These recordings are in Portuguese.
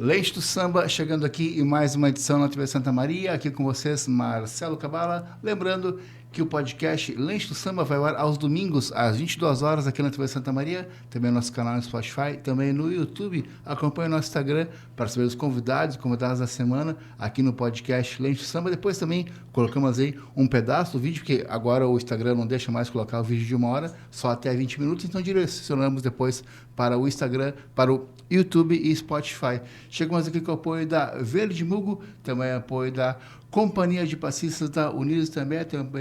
Lente do Samba, chegando aqui em mais uma edição na TV Santa Maria, aqui com vocês, Marcelo Cabala. Lembrando que o podcast Lente do Samba vai ao ar aos domingos, às 22 horas, aqui na TV Santa Maria, também no nosso canal no Spotify, também no YouTube. Acompanhe o nosso Instagram para saber os convidados da semana, aqui no podcast Lente do Samba. Depois também colocamos aí um pedaço do vídeo, porque agora o Instagram não deixa mais colocar o vídeo de 1 hora, só até 20 minutos, então direcionamos depois para o Instagram, para o YouTube e Spotify. Chegamos aqui com o apoio da Verde Mugo, também apoio da Companhia de Passistas da Unidos, também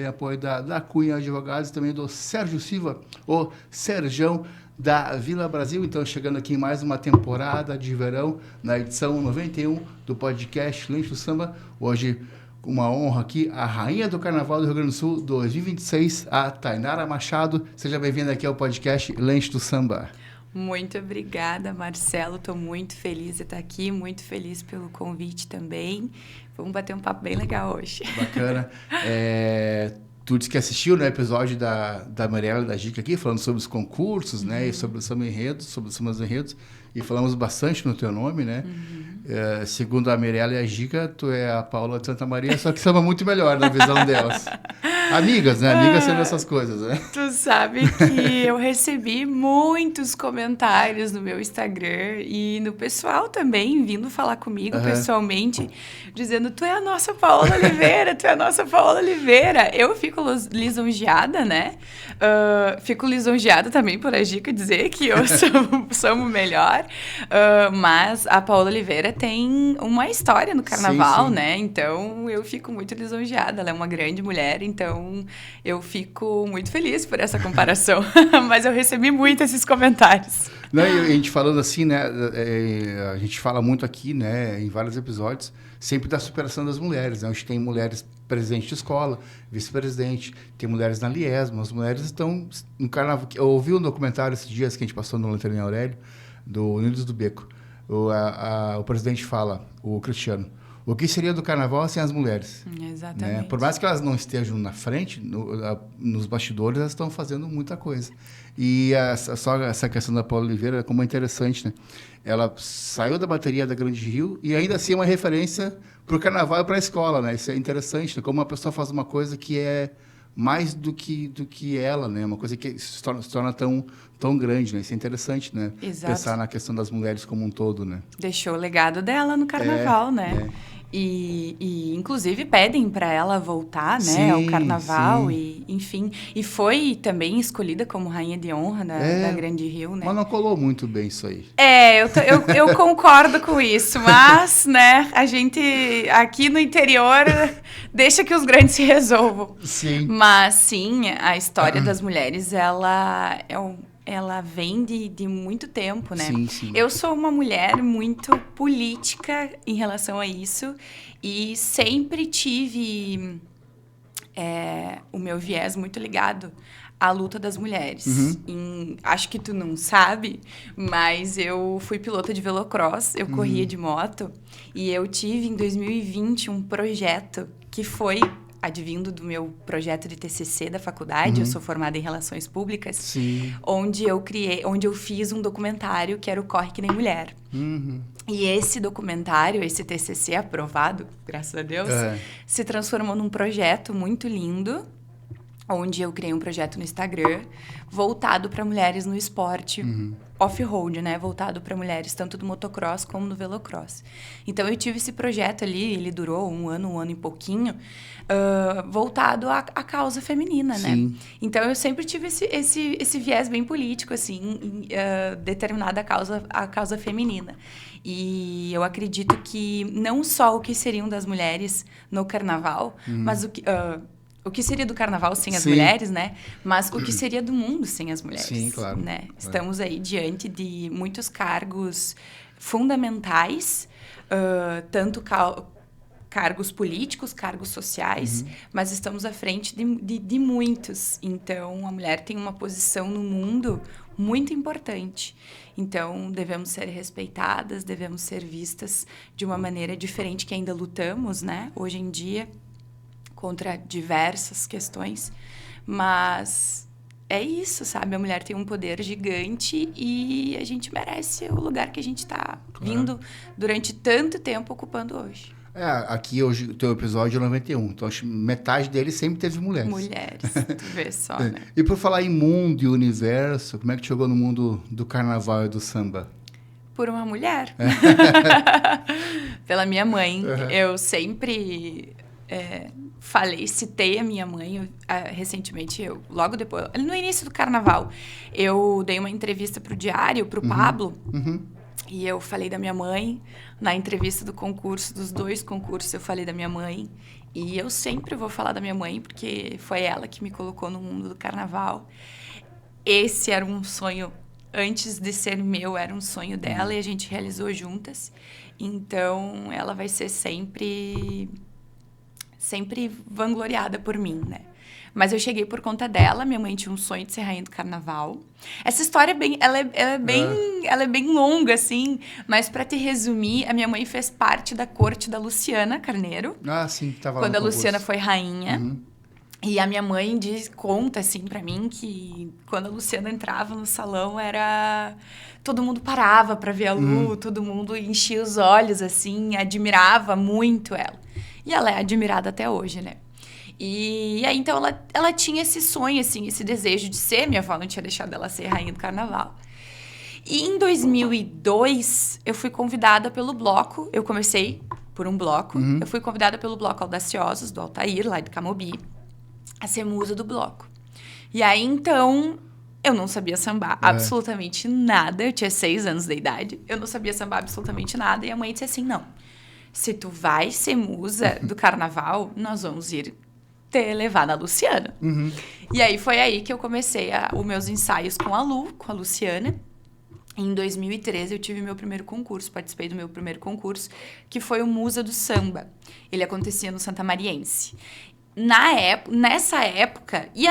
apoio da Cunha Advogados, também do Sérgio Silva, o Serjão da Vila Brasil. Então, chegando aqui em mais uma temporada de verão, na edição 91 do podcast Lente do Samba. Hoje, uma honra aqui, a Rainha do Carnaval do Rio Grande do Sul 2026, a Tainara Machado. Seja bem-vinda aqui ao podcast Lente do Samba. Muito obrigada, Marcelo. Estou muito feliz de estar aqui, muito feliz pelo convite também. Vamos bater um papo bem legal hoje. Bacana. Tu disse que assistiu, né, episódio da Mariela e da Gica aqui, falando sobre os concursos, né, e sobre os sambas enredos, e falamos bastante no teu nome, né? Segundo a Mariela e a Gica, tu é a Paula de Santa Maria, só que samba muito melhor na visão delas. Amigas, né? Amigas sendo essas coisas, né? Tu sabe que eu recebi muitos comentários no meu Instagram e no pessoal também, vindo falar comigo pessoalmente, dizendo, tu é a nossa Paola Oliveira, tu é a nossa Paola Oliveira. Eu fico lisonjeada, né? Fico lisonjeada também por a Gica dizer que eu sou melhor, mas a Paola Oliveira tem uma história no carnaval, sim. Né? Então, eu fico muito lisonjeada. Ela é uma grande mulher, então eu fico muito feliz por essa comparação. Mas eu recebi muito esses comentários. Não, a gente falando assim, né? A gente fala muito aqui, né? Em vários episódios, sempre da superação das mulheres. Né? A gente tem mulheres presidente de escola, vice-presidente, tem mulheres na Liesma, as mulheres estão no carnaval. Eu ouvi um documentário esses dias que a gente passou no Lanterninha Aurélio, do Unidos do Beco. O presidente fala, o Cristiano, o que seria do carnaval sem as mulheres? Exatamente. Né? Por mais que elas não estejam na frente, nos bastidores, elas estão fazendo muita coisa. E só essa questão da Paula Oliveira, como é interessante, né? Ela saiu da bateria da Grande Rio e ainda assim é uma referência para o carnaval e para a escola, né? Isso é interessante, né? Como uma pessoa faz uma coisa que é mais do que ela, né? Uma coisa que se torna tão grande, né? Isso é interessante, né? Exato. Pensar na questão das mulheres como um todo, né? Deixou o legado dela no carnaval, né? E inclusive pedem para ela voltar, né, sim, ao carnaval, sim. E enfim, e foi também escolhida como rainha de honra da Grande Rio, né? Mas não colou muito bem isso aí. Eu concordo com isso, mas, né, a gente aqui no interior deixa que os grandes se resolvam. Sim. Mas sim, a história das mulheres, ela vem de muito tempo, né? Sim, sim. Eu sou uma mulher muito política em relação a isso e sempre tive o meu viés muito ligado à luta das mulheres. Acho que tu não sabe, mas eu fui pilota de velocross, eu corria de moto e eu tive em 2020 um projeto que foi advindo do meu projeto de TCC da faculdade, eu sou formada em Relações Públicas, sim. onde eu fiz um documentário que era o Corre Que Nem Mulher. E esse documentário, esse TCC aprovado, graças a Deus, se transformou num projeto muito lindo, onde eu criei um projeto no Instagram voltado para mulheres no esporte off-road, né? Voltado para mulheres tanto do motocross como do velocross. Então, eu tive esse projeto ali, ele durou um ano e pouquinho, voltado à causa feminina, sim. Né? Então, eu sempre tive esse viés bem político, assim, determinado à causa feminina. E eu acredito que não só o que seriam das mulheres no carnaval, mas o que seria do carnaval sem as mulheres, né? Mas o que seria do mundo sem as mulheres? Sim, claro. Né? Estamos aí diante de muitos cargos fundamentais, tanto cargos políticos, cargos sociais, mas estamos à frente de muitos. Então, a mulher tem uma posição no mundo muito importante. Então, devemos ser respeitadas, devemos ser vistas de uma maneira diferente que ainda lutamos, né? Hoje em dia, contra diversas questões, mas é isso, sabe? A mulher tem um poder gigante e a gente merece o lugar que a gente tá vindo durante tanto tempo ocupando hoje. Aqui hoje o teu episódio é 91, então acho que metade dele sempre teve mulheres. Mulheres, tu vê só, né? E por falar em mundo e universo, como é que tu chegou no mundo do carnaval e do samba? Por uma mulher. Pela minha mãe. Eu sempre citei a minha mãe. Recentemente, logo depois, no início do carnaval, eu dei uma entrevista pro Diário, pro Pablo. E eu falei da minha mãe. Na entrevista do concurso, dos 2 concursos, eu falei da minha mãe. E eu sempre vou falar da minha mãe, porque foi ela que me colocou no mundo do carnaval. Esse era um sonho, antes de ser meu, era um sonho dela e a gente realizou juntas. Então, ela vai ser sempre vangloriada por mim, né? Mas eu cheguei por conta dela. Minha mãe tinha um sonho de ser rainha do carnaval. Essa história ela é bem longa, assim. Mas, para te resumir, a minha mãe fez parte da corte da Luciana Carneiro. Ah, sim, que tava lá quando no a Luciana concurso. foi rainha. E a minha mãe conta, assim, pra mim, que quando a Luciana entrava no salão, todo mundo parava pra ver a Lu, todo mundo enchia os olhos, assim, admirava muito ela. E ela é admirada até hoje, né? E aí, então, ela tinha esse sonho, assim, esse desejo de ser. Minha avó não tinha deixado ela ser rainha do carnaval. E em 2002, eu fui convidada pelo bloco. Eu comecei por um bloco. Eu fui convidada pelo bloco Audaciosos, do Altair, lá de Camobi, a ser musa do bloco. E aí, então, eu não sabia sambar absolutamente nada. Eu tinha 6 anos de idade. Eu não sabia sambar absolutamente nada. E a mãe disse assim, não, se tu vai ser musa do carnaval, nós vamos ir te levar na Luciana. E aí, foi aí que eu comecei os meus ensaios com a Luciana. Em 2013, eu tive meu primeiro concurso, participei do meu primeiro concurso, que foi o Musa do Samba. Ele acontecia no Santamariense. Nessa época, e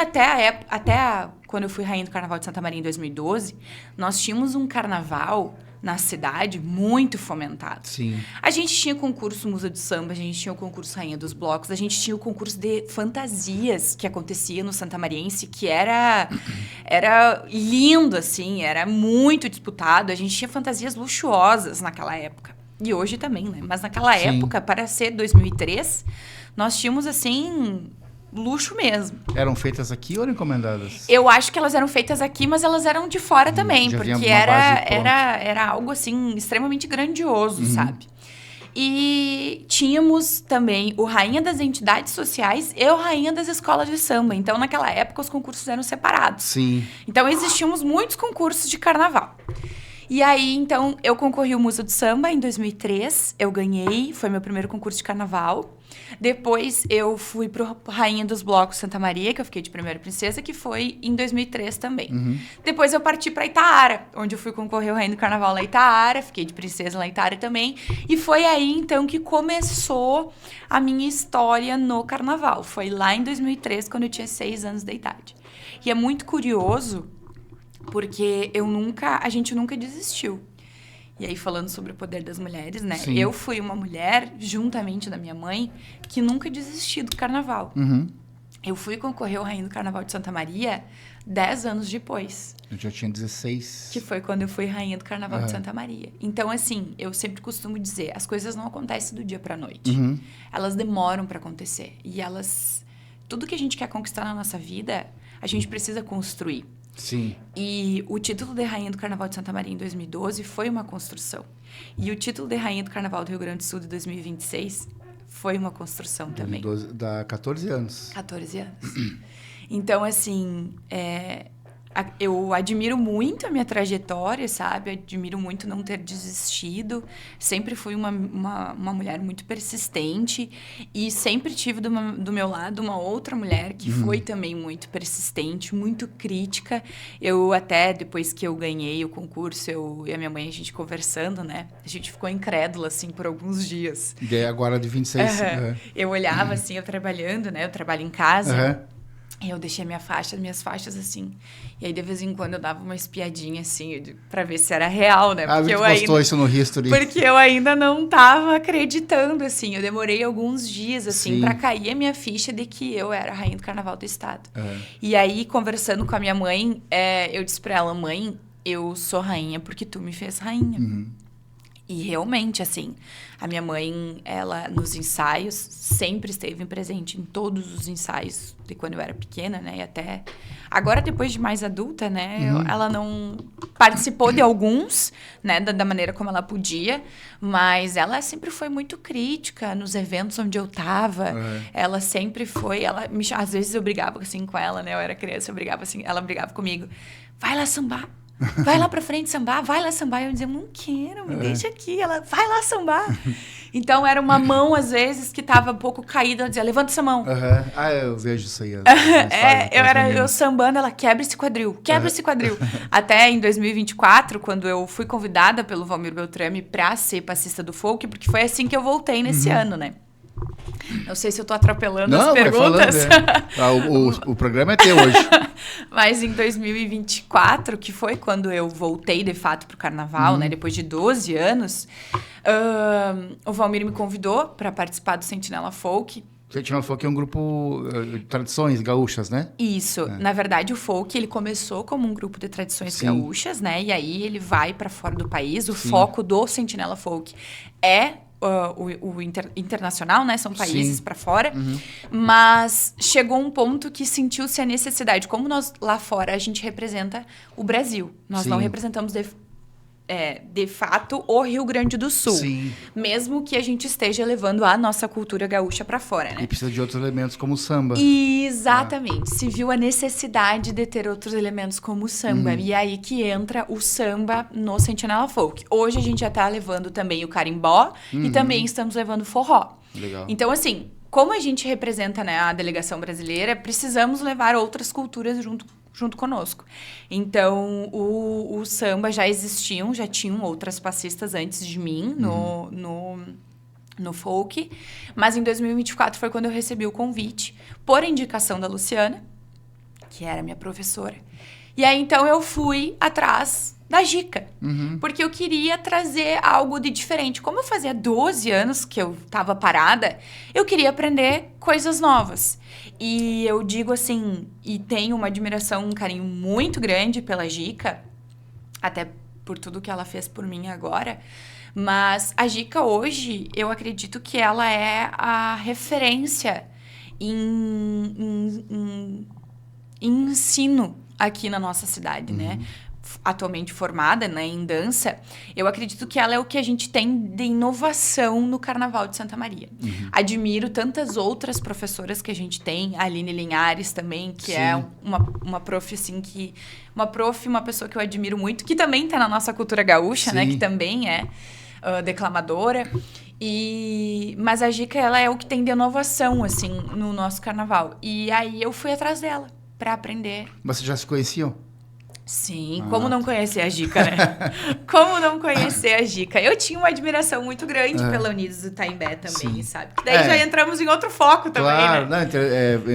quando eu fui rainha do Carnaval de Santa Maria em 2012, nós tínhamos um carnaval na cidade muito fomentado. Sim. A gente tinha concurso Musa do Samba, a gente tinha o concurso Rainha dos Blocos, a gente tinha o concurso de fantasias que acontecia no Santamariense, que era lindo, assim, era muito disputado. A gente tinha fantasias luxuosas naquela época. E hoje também, né? Mas naquela época, para ser 2003, nós tínhamos, assim, luxo mesmo. Eram feitas aqui ou eram encomendadas? Eu acho que elas eram feitas aqui, mas elas eram de fora também, já porque vinha uma base pronta. era algo, assim, extremamente grandioso, sabe? E tínhamos também o Rainha das Entidades Sociais e o Rainha das Escolas de Samba. Então, naquela época, os concursos eram separados. Sim. Então, existiam muitos concursos de carnaval. E aí, então, eu concorri ao Musa do Samba em 2003. Eu ganhei, foi meu primeiro concurso de carnaval. Depois, eu fui pro Rainha dos Blocos Santa Maria, que eu fiquei de primeira princesa, que foi em 2003 também. Depois, eu parti para Itaara, onde eu fui concorrer ao Rainha do Carnaval lá em Itaara. Fiquei de princesa lá em Itaara também. E foi aí, então, que começou a minha história no carnaval. Foi lá em 2003, quando eu tinha 6 anos de idade. E é muito curioso, porque a gente nunca desistiu. E aí, falando sobre o poder das mulheres, né? Sim. Eu fui uma mulher, juntamente da minha mãe, que nunca desistiu do carnaval. Eu fui concorrer ao Rainha do Carnaval de Santa Maria 10 anos depois. Eu já tinha 16. Que foi quando eu fui Rainha do Carnaval de Santa Maria. Então, assim, eu sempre costumo dizer, as coisas não acontecem do dia pra noite. Elas demoram pra acontecer. E tudo que a gente quer conquistar na nossa vida, a gente precisa construir. Sim. E o título de Rainha do Carnaval de Santa Maria em 2012 foi uma construção. E o título de Rainha do Carnaval do Rio Grande do Sul de 2026 foi uma construção também. Dá 14 anos. 14 anos. Então, assim, eu admiro muito a minha trajetória, sabe? Admiro muito não ter desistido. Sempre fui uma mulher muito persistente e sempre tive do meu lado uma outra mulher que foi também muito persistente, muito crítica. Eu até, depois que eu ganhei o concurso, eu e a minha mãe, a gente conversando, né? A gente ficou incrédula, assim, por alguns dias. E agora de 26. Eu olhava, assim, eu trabalhando, né? Eu trabalho em casa. Eu deixei minhas faixas assim. E aí, de vez em quando, eu dava uma espiadinha, assim, pra ver se era real, né? Porque eu postou isso no history. Porque eu ainda não tava acreditando, assim. Eu demorei alguns dias, assim, Sim. pra cair a minha ficha de que eu era a rainha do carnaval do estado. E aí, conversando com a minha mãe, eu disse pra ela, mãe, eu sou rainha porque tu me fez rainha. E realmente, assim, a minha mãe, ela, nos ensaios, sempre esteve presente em todos os ensaios de quando eu era pequena, né? E até agora, depois de mais adulta, né? Ela não participou de alguns, né? Da maneira como ela podia, mas ela sempre foi muito crítica nos eventos onde eu tava. Ela sempre foi, às vezes eu brigava, assim, com ela, né? Eu era criança, eu brigava assim, ela brigava comigo. Vai lá sambar. Vai lá pra frente sambar, vai lá sambar. Eu dizia, não quero, me deixa aqui. Ela, vai lá sambar. Então, era uma mão, às vezes, que tava um pouco caída. Ela dizia, levanta essa mão. Eu vejo isso aí. Eu sambando, ela quebra esse quadril, esse quadril. Até em 2024, quando eu fui convidada pelo Valmir Beltrame pra ser passista do folk, porque foi assim que eu voltei nesse ano, né? Não sei se eu tô atropelando as perguntas. O programa é teu hoje. Mas em 2024, que foi quando eu voltei de fato pro carnaval, né? Depois de 12 anos, o Valmir me convidou para participar do Sentinela Folk. Sentinela Folk é um grupo de tradições gaúchas, né? Isso. Na verdade, o folk, ele começou como um grupo de tradições gaúchas, né? E aí ele vai para fora do país. O foco do Sentinela Folk é o internacional, né? São países para fora. Mas chegou um ponto que sentiu-se a necessidade. Como nós, lá fora, a gente representa o Brasil. Nós não representamos de fato, o Rio Grande do Sul. Sim. Mesmo que a gente esteja levando a nossa cultura gaúcha para fora, né? E precisa de outros elementos como o samba. Exatamente. Se viu a necessidade de ter outros elementos como o samba. E aí que entra o samba no Sentinela Folk. Hoje a gente já tá levando também o carimbó e também estamos levando forró. Legal. Então, assim, como a gente representa, né, a delegação brasileira, precisamos levar outras culturas junto conosco. Então, o samba já tinham outras passistas antes de mim no folk, mas em 2024 foi quando eu recebi o convite, por indicação da Luciana, que era minha professora. E aí, então, eu fui atrás da Gica, porque eu queria trazer algo de diferente. Como eu fazia 12 anos que eu estava parada, eu queria aprender coisas novas. E eu digo assim, e tenho uma admiração, um carinho muito grande pela Gica, até por tudo que ela fez por mim agora, mas a Gica hoje, eu acredito que ela é a referência em ensino aqui na nossa cidade, né? Atualmente formada, né, em dança, eu acredito que ela é o que a gente tem de inovação no Carnaval de Santa Maria. Admiro tantas outras professoras que a gente tem, a Aline Linhares também, que é uma prof, assim, uma pessoa que eu admiro muito, que também tá na nossa cultura gaúcha, né, que também é declamadora. Mas a Gica, ela é o que tem de inovação, assim, no nosso Carnaval. E aí eu fui atrás dela para aprender. Mas vocês já se conheciam? Sim, como não conhecer a Gica, né? Como não conhecer a Gica? Eu tinha uma admiração muito grande pela Unidos do Taimbé também, sabe? Que daí já entramos em outro foco também, né?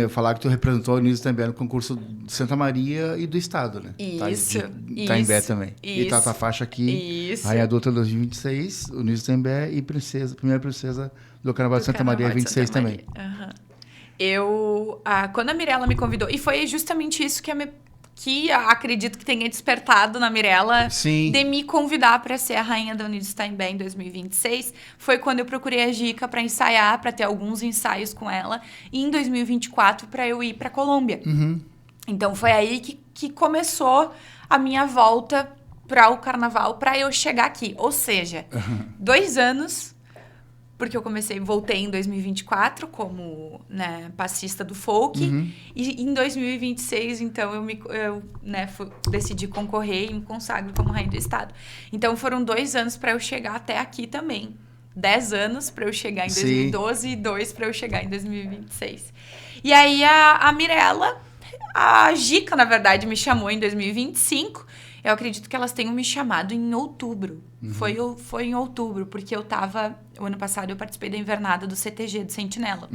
Não, falar que tu representou a Unidos do Taimbé no concurso de Santa Maria e do Estado, né? Isso, Taimbé também. Isso, e tá a tua faixa aqui, Rainha Adulta 2026, Unidos do Taimbé e primeira princesa do Carnaval de Santa Maria 26 também. Quando a Mirella me convidou, e foi justamente isso que acredito que tenha despertado na Mirella de me convidar para ser a rainha da Unidos Taimbé em 2026. Foi quando eu procurei a Gica para ensaiar, para ter alguns ensaios com ela. E em 2024, para eu ir para Colômbia. Então, foi aí que começou a minha volta para o Carnaval, para eu chegar aqui. Ou seja, 2 anos... Porque eu voltei em 2024 como, né, passista do folk. E em 2026, então, eu decidi concorrer e me consagro como rainha do estado. Então, foram 2 anos para eu chegar até aqui também. 10 anos para eu chegar em 2012 e 2 para eu chegar em 2026. E aí, a Mirella, a Gica, na verdade, me chamou em 2025. Eu acredito que elas tenham me chamado em outubro. Foi em outubro, porque o ano passado eu participei da invernada do CTG, do Sentinela.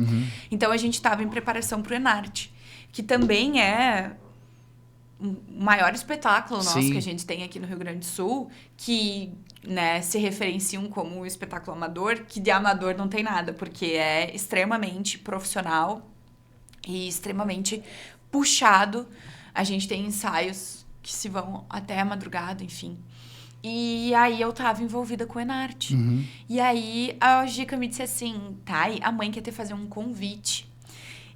Então, a gente estava em preparação para o Enarte, que também é o maior espetáculo nosso Sim. que a gente tem aqui no Rio Grande do Sul, que, né, se referenciam como espetáculo amador, que de amador não tem nada, porque é extremamente profissional e extremamente puxado. A gente tem ensaios que se vão até a madrugada, enfim. E aí eu tava envolvida com o Enarte. Uhum. E aí a Gica me disse assim, Thay, a mãe quer te fazer um convite.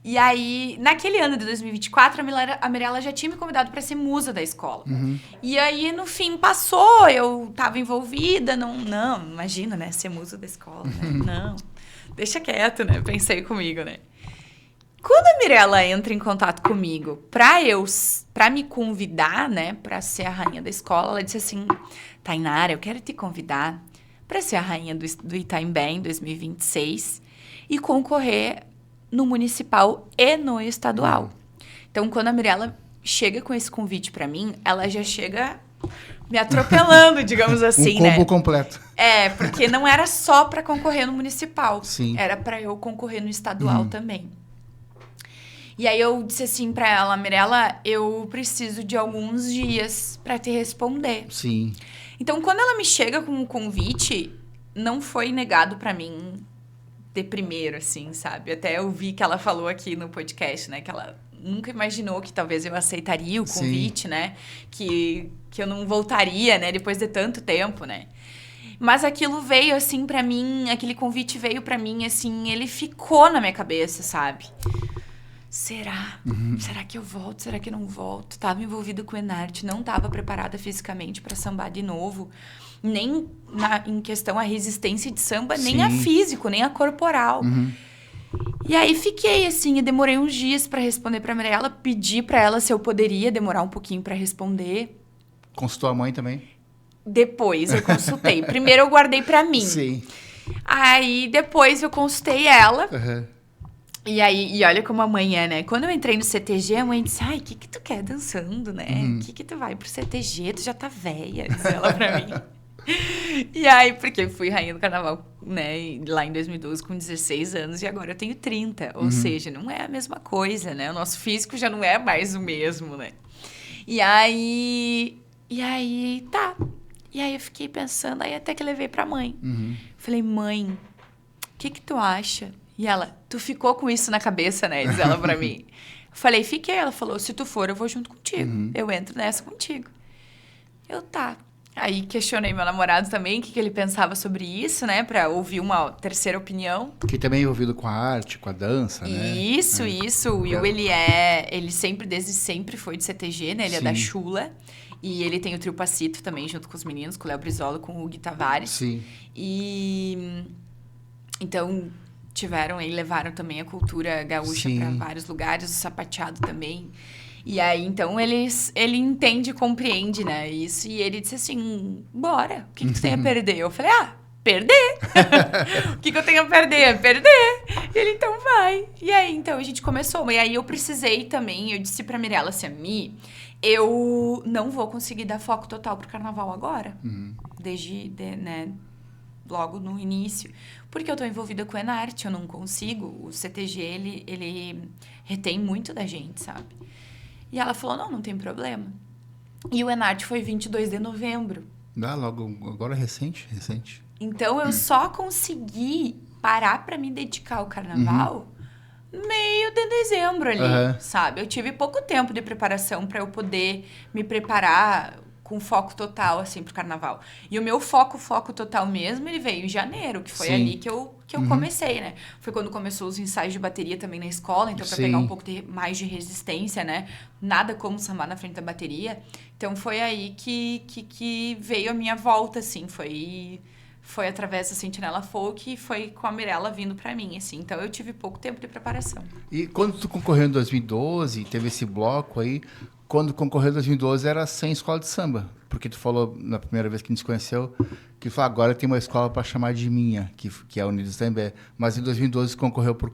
E aí, naquele ano de 2024, a Mirella já tinha me convidado para ser musa da escola. Uhum. E aí, no fim, passou, eu tava envolvida, não, imagina, né, ser musa da escola, né? Não, deixa quieto, né, pensei comigo, né. Quando a Mirella entra em contato comigo pra me convidar, né, pra ser a rainha da escola, ela disse assim, Tainara, eu quero te convidar pra ser a rainha do Itaimbé em 2026 e concorrer no municipal e no estadual. Então, quando a Mirella chega com esse convite pra mim, ela já chega me atropelando, digamos assim, um combo né? completo. É, porque não era só pra concorrer no municipal. Sim. Era pra eu concorrer no estadual também. E aí eu disse assim pra ela, Mirella, eu preciso de alguns dias pra te responder. Sim. Então, quando ela me chega com o convite, não foi negado pra mim de primeiro, assim, sabe? Até eu vi que ela falou aqui no podcast, né? Que ela nunca imaginou que talvez eu aceitaria o convite, né? Que eu não voltaria, né? Depois de tanto tempo, né? Mas aquilo veio, assim, pra mim... Aquele convite veio pra mim, assim... Ele ficou na minha cabeça, sabe? Será? Será que eu volto? Será que eu não volto? Tava envolvida com o Enarte, não tava preparada fisicamente pra sambar de novo. Nem em questão a resistência de samba, nem a físico, nem a corporal. E aí fiquei assim, e demorei uns dias pra responder pra Mirella, pedi pra ela se eu poderia demorar um pouquinho pra responder. Consultou a mãe também? Depois eu consultei. Primeiro eu guardei pra mim. Sim. Aí depois eu consultei ela. Uhum. E aí, e olha como a mãe é, né? Quando eu entrei no CTG, a mãe disse, ai, o que tu quer dançando, né? Que tu vai pro CTG? Tu já tá velha, disse ela pra mim. E aí, porque eu fui rainha do carnaval, né, lá em 2012 com 16 anos e agora eu tenho 30. Ou seja, não é a mesma coisa, né? O nosso físico já não é mais o mesmo, né? E aí, tá. E aí eu fiquei pensando, aí até que levei pra mãe. Falei, mãe, o que tu acha? E ela, tu ficou com isso na cabeça, né? Diz ela pra mim. Falei, fiquei. Ela falou, se tu for, eu vou junto contigo. Eu entro nessa contigo. Eu, tá. Aí questionei meu namorado também, o que ele pensava sobre isso, né? Pra ouvir uma terceira opinião. Que também é envolvido com a arte, com a dança, né? Isso. O Will, ele sempre, desde sempre foi de CTG, né? Ele é da Chula. E ele tem o trio Pacito também, junto com os meninos, com o Léo Brizola, com o Gui Tavares. Sim. E... Então... levaram também a cultura gaúcha para vários lugares, o sapateado também. E aí, então, ele entende e compreende, né, isso. E ele disse assim, bora, o que tu tem a perder? Eu falei, perder? O que eu tenho a perder? Perder. E ele, então, vai. E aí, então, a gente começou. E aí, eu precisei também, eu disse pra Mirella assim, eu não vou conseguir dar foco total pro carnaval agora. Né, logo no início, porque eu tô envolvida com o Enarte, eu não consigo, o CTG, ele retém muito da gente, sabe? E ela falou, não tem problema. E o Enarte foi 22 de novembro. Logo, agora recente. Então, eu só consegui parar pra me dedicar ao carnaval meio de dezembro ali, sabe? Eu tive pouco tempo de preparação pra eu poder me preparar com foco total, assim, pro carnaval. E o meu foco total mesmo, ele veio em janeiro, que foi ali que eu comecei, né? Foi quando começou os ensaios de bateria também na escola, então pra pegar um pouco mais de resistência, né? Nada como sambar na frente da bateria. Então foi aí que veio a minha volta, assim, foi através da Sentinela Folk e foi com a Mirella vindo pra mim, assim. Então eu tive pouco tempo de preparação. E quando tu concorreu em 2012, teve esse bloco aí, quando concorreu em 2012 era sem escola de samba, porque tu falou na primeira vez que a gente se conheceu, que falou, agora tem uma escola para chamar de minha, que é a Unidos Itaimbé. Mas em 2012 concorreu por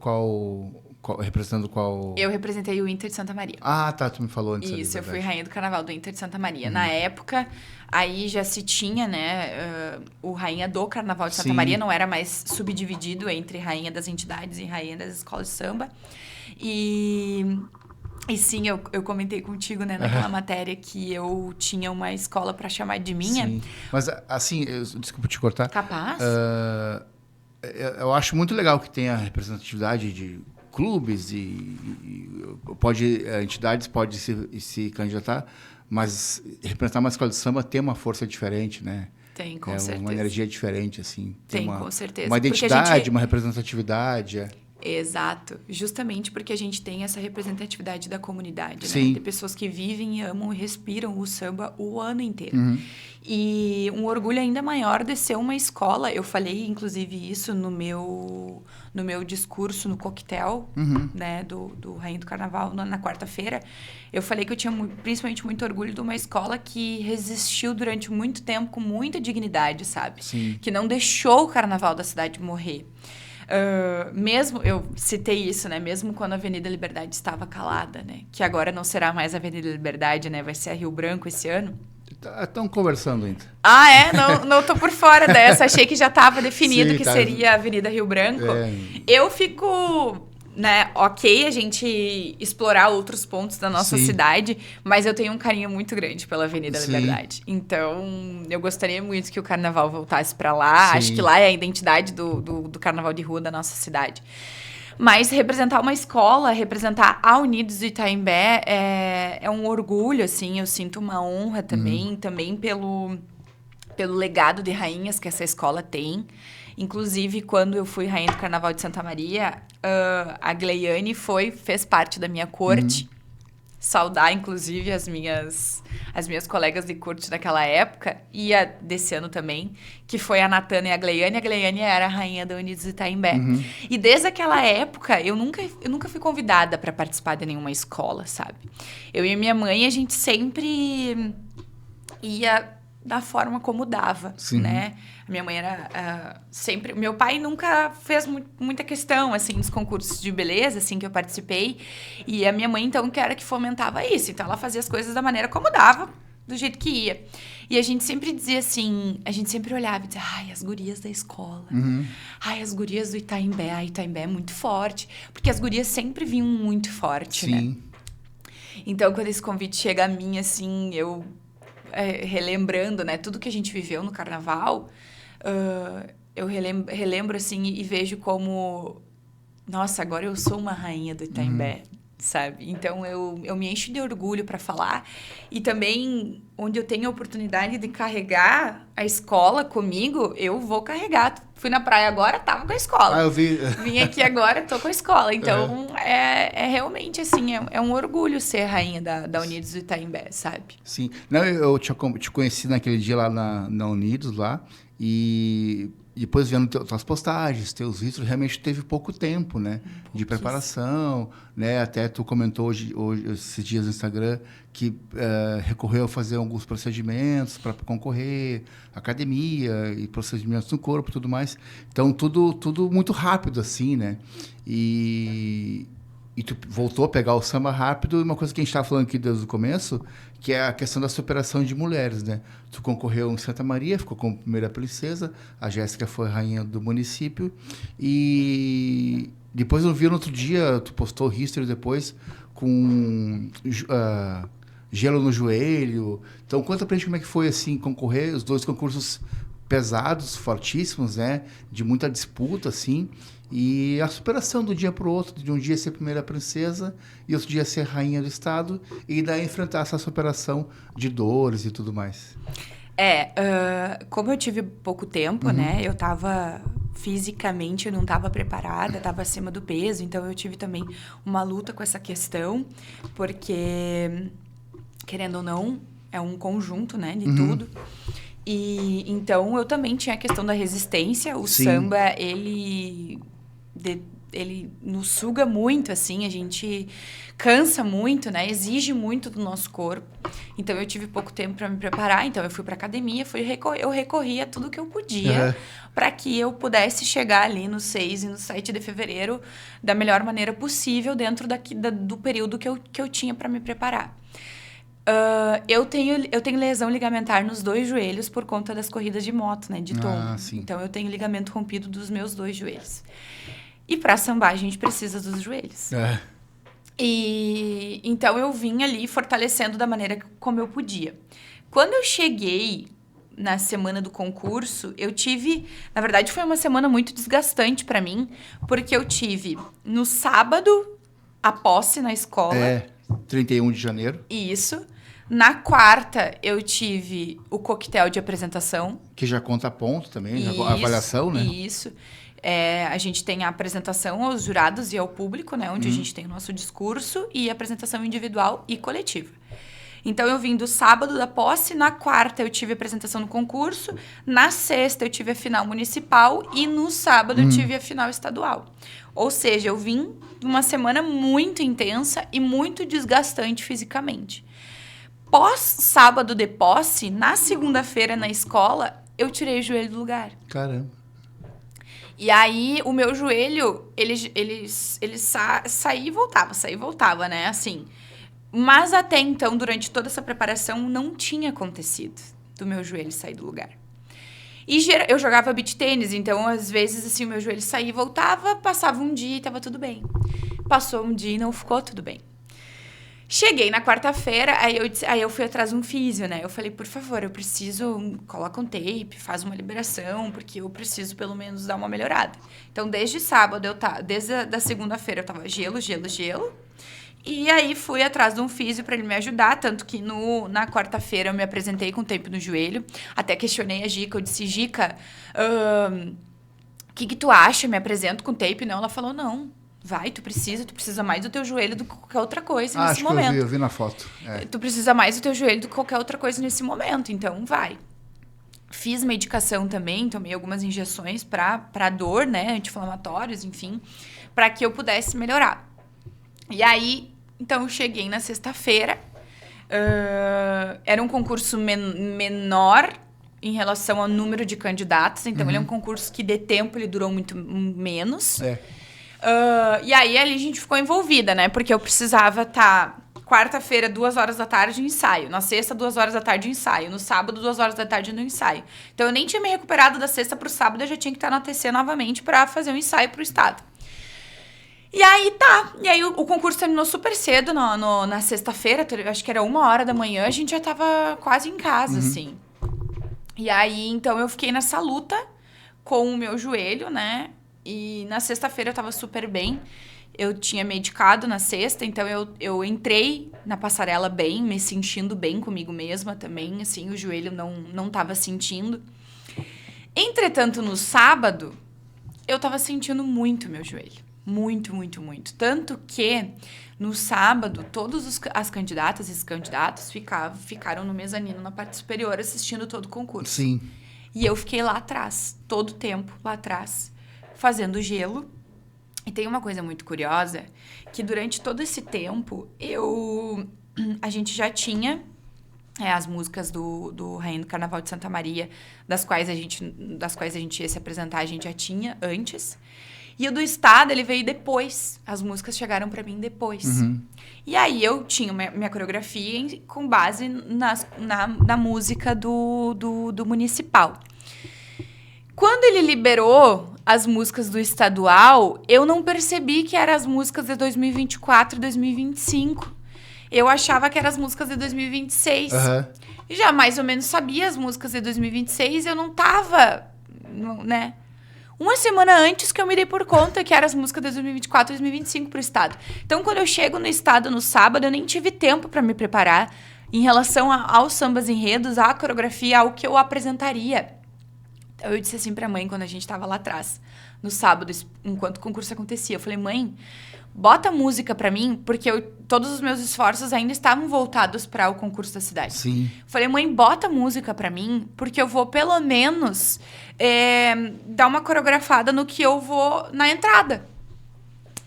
representando qual... Eu representei o Inter de Santa Maria. Ah, tá, tu me falou antes. Isso, eu fui rainha do carnaval do Inter de Santa Maria. Na época, aí já se tinha, né, o rainha do carnaval de Santa Maria, não era mais subdividido entre rainha das entidades e rainha das escolas de samba. E sim, eu comentei contigo, né, naquela matéria que eu tinha uma escola para chamar de minha. Sim. Mas, assim, desculpa te cortar. Capaz? Eu acho muito legal que tenha representatividade de clubes entidades podem se candidatar, mas representar uma escola de samba tem uma força diferente, né? Tem, com certeza. Uma energia diferente, assim. Tem, com certeza. Uma identidade, uma representatividade. Exato. Justamente porque a gente tem essa representatividade da comunidade, Sim. né? De pessoas que vivem, amam e respiram o samba o ano inteiro. Uhum. E um orgulho ainda maior de ser uma escola. Eu falei, inclusive, isso no meu discurso no coquetel, né? Do Rainha do Carnaval, na quarta-feira. Eu falei que eu tinha principalmente muito orgulho de uma escola que resistiu durante muito tempo com muita dignidade, sabe? Sim. Que não deixou o Carnaval da cidade morrer. Mesmo, eu citei isso, né? Mesmo quando a Avenida Liberdade estava calada, né? Que agora não será mais a Avenida Liberdade, né? Vai ser a Rio Branco esse ano. Estão conversando ainda. Ah, é? Não tô por fora dessa. Achei que já estava definido. Sim, que tá. seria a Avenida Rio Branco. Eu fico, né, ok a gente explorar outros pontos da nossa cidade, mas eu tenho um carinho muito grande pela Avenida Liberdade. Então, eu gostaria muito que o Carnaval voltasse para lá. Sim. Acho que lá é a identidade do Carnaval de rua da nossa cidade. Mas representar uma escola, representar a Unidos do Itaimbé é um orgulho, assim. Eu sinto uma honra também pelo legado de rainhas que essa escola tem. Inclusive, quando eu fui rainha do Carnaval de Santa Maria, a Gleiane fez parte da minha corte. Saudar, inclusive, as minhas colegas de corte daquela época, e a desse ano também, que foi a Natana e a Gleiane. A Gleiane era a rainha da Unidos do Itaimbé. E desde aquela época, eu nunca fui convidada para participar de nenhuma escola, sabe? Eu e minha mãe, a gente sempre ia da forma como dava, né? A minha mãe era sempre... Meu pai nunca fez muita questão, assim, dos concursos de beleza, assim, que eu participei. E a minha mãe, então, que era que fomentava isso. Então, ela fazia as coisas da maneira como dava, do jeito que ia. E a gente sempre dizia assim... A gente sempre olhava e dizia... Ai, as gurias da escola. Ai, as gurias do Itaimbé. A Itaimbé é muito forte. Porque as gurias sempre vinham muito forte, né? Então, quando esse convite chega a mim, assim, eu... relembrando, né, tudo que a gente viveu no Carnaval, eu relembro, assim, e vejo como... Nossa, agora eu sou uma rainha do Itaimbé, sabe? Então, eu me encho de orgulho para falar. E também, onde eu tenho a oportunidade de carregar a escola comigo, eu vou carregar. Fui na praia agora, tava com a escola. Eu vi. Vim aqui agora, tô com a escola. Então, é realmente, assim, é um orgulho ser rainha da Unidos do Itaimbé, sabe? Sim. Não, eu te conheci naquele dia lá na Unidos, lá, e depois vendo tuas postagens, teus vídeos, realmente teve pouco tempo, né? De preparação, né? Até tu comentou hoje esses dias no Instagram que recorreu a fazer alguns procedimentos para concorrer, academia e procedimentos no corpo e tudo mais. Então, tudo muito rápido, assim, né? E tu voltou a pegar o samba rápido, e uma coisa que a gente estava falando aqui desde o começo, que é a questão da superação de mulheres, né? Tu concorreu em Santa Maria, ficou como primeira princesa, a Jéssica foi rainha do município, e depois eu vi no outro dia, tu postou history depois, com gelo no joelho. Então, conta pra gente como é que foi, assim, concorrer, os dois concursos pesados, fortíssimos, né? De muita disputa, assim. E a superação do dia para o outro, de um dia ser primeira princesa e outro dia ser rainha do estado, e daí enfrentar essa superação de dores e tudo mais. Como eu tive pouco tempo, né? Eu tava... Fisicamente, eu não estava preparada, estava acima do peso. Então, eu tive também uma luta com essa questão. Porque, querendo ou não, é um conjunto, né? De tudo. E, então, eu também tinha a questão da resistência. O samba, ele nos suga muito, assim, a gente cansa muito, né? Exige muito do nosso corpo. Então, eu tive pouco tempo para me preparar. Então, eu fui para academia, eu recorri a tudo que eu podia para que eu pudesse chegar ali no 6 e no 7 de fevereiro da melhor maneira possível dentro do período que eu tinha para me preparar. Eu tenho lesão ligamentar nos 2 joelhos por conta das corridas de moto, né? De tombo. Então, eu tenho ligamento rompido dos meus 2 joelhos. E para sambar, a gente precisa dos joelhos. E então eu vim ali fortalecendo da maneira como eu podia. Quando eu cheguei na semana do concurso, eu tive... Na verdade, foi uma semana muito desgastante pra mim, porque eu tive no sábado a posse na escola. 31 de janeiro. Isso. Na quarta, eu tive o coquetel de apresentação. Que já conta ponto também, Isso, a avaliação, né? Isso. A gente tem a apresentação aos jurados e ao público, né? Onde a gente tem o nosso discurso e a apresentação individual e coletiva. Então, eu vim do sábado da posse, na quarta eu tive a apresentação no concurso, na sexta eu tive a final municipal e no sábado eu tive a final estadual. Ou seja, eu vim de uma semana muito intensa e muito desgastante fisicamente. Pós-sábado de posse, na segunda-feira na escola, eu tirei o joelho do lugar. Caramba. E aí, o meu joelho, ele saía e voltava, né? Assim... Mas até então, durante toda essa preparação, não tinha acontecido do meu joelho sair do lugar. E eu jogava beach tênis, então às vezes assim, o meu joelho saía e voltava, passava um dia e tava tudo bem. Passou um dia e não ficou tudo bem. Cheguei na quarta-feira, aí eu fui atrás de um físio, né? Eu falei, por favor, eu preciso, coloca um tape, faz uma liberação, porque eu preciso pelo menos dar uma melhorada. Então, desde sábado, desde a segunda-feira eu tava gelo. E aí, fui atrás de um físio para ele me ajudar, tanto que na quarta-feira eu me apresentei com tempo no joelho. Até questionei a Gica, eu disse, Gica, o que tu acha? Me apresento com tape? Não, ela falou, não, vai, tu precisa mais do teu joelho do que qualquer outra coisa nesse momento. Acho que eu vi na foto. Tu precisa mais do teu joelho do que qualquer outra coisa nesse momento, então vai. Fiz medicação também, tomei algumas injeções para dor, né, anti-inflamatórios, enfim, para que eu pudesse melhorar. E aí, então, eu cheguei na sexta-feira. Era um concurso menor em relação ao número de candidatos. Então, ele é um concurso que, de tempo, ele durou muito menos. E aí, ali a gente ficou envolvida, né? Porque eu precisava estar... Quarta-feira, 2h da tarde, ensaio. Na sexta, 2h da tarde, ensaio. No sábado, 2h da tarde, no ensaio. Então, eu nem tinha me recuperado da sexta pro sábado. Eu já tinha que estar na TC novamente para fazer um ensaio pro estado. E aí, tá. E aí, o concurso terminou super cedo na sexta-feira. Acho que era 1h da manhã. A gente já tava quase em casa, assim. E aí, então, eu fiquei nessa luta com o meu joelho, né? E na sexta-feira eu tava super bem. Eu tinha medicado na sexta, então eu entrei na passarela bem, me sentindo bem comigo mesma também, assim, o joelho não tava sentindo. Entretanto, no sábado, eu tava sentindo muito meu joelho. Muito, muito, muito. Tanto que, no sábado, todas as candidatas e os candidatos ficaram no mezanino, na parte superior, assistindo todo o concurso. Sim. E eu fiquei lá atrás, todo o tempo lá atrás, fazendo gelo. E tem uma coisa muito curiosa, que durante todo esse tempo, a gente já tinha as músicas do Rainha do Carnaval de Santa Maria, das quais a gente ia se apresentar, a gente já tinha antes. E o do estado, ele veio depois. As músicas chegaram pra mim depois. E aí, eu tinha minha coreografia com base na música do municipal. Quando ele liberou as músicas do estadual, eu não percebi que eram as músicas de 2024 e 2025. Eu achava que eram as músicas de 2026. Já mais ou menos sabia as músicas de 2026, eu não tava, né? Uma semana antes que eu me dei por conta que eram as músicas de 2024 e 2025 pro estado. Então, quando eu chego no estado no sábado, eu nem tive tempo para me preparar em relação aos sambas enredos, à coreografia, ao que eu apresentaria. Então, eu disse assim pra mãe, quando a gente tava lá atrás, no sábado, enquanto o concurso acontecia. Eu falei, mãe, bota música pra mim, porque todos os meus esforços ainda estavam voltados para o concurso da cidade. Sim. Falei, mãe, bota música pra mim, porque eu vou, pelo menos, dar uma coreografada no que eu vou na entrada.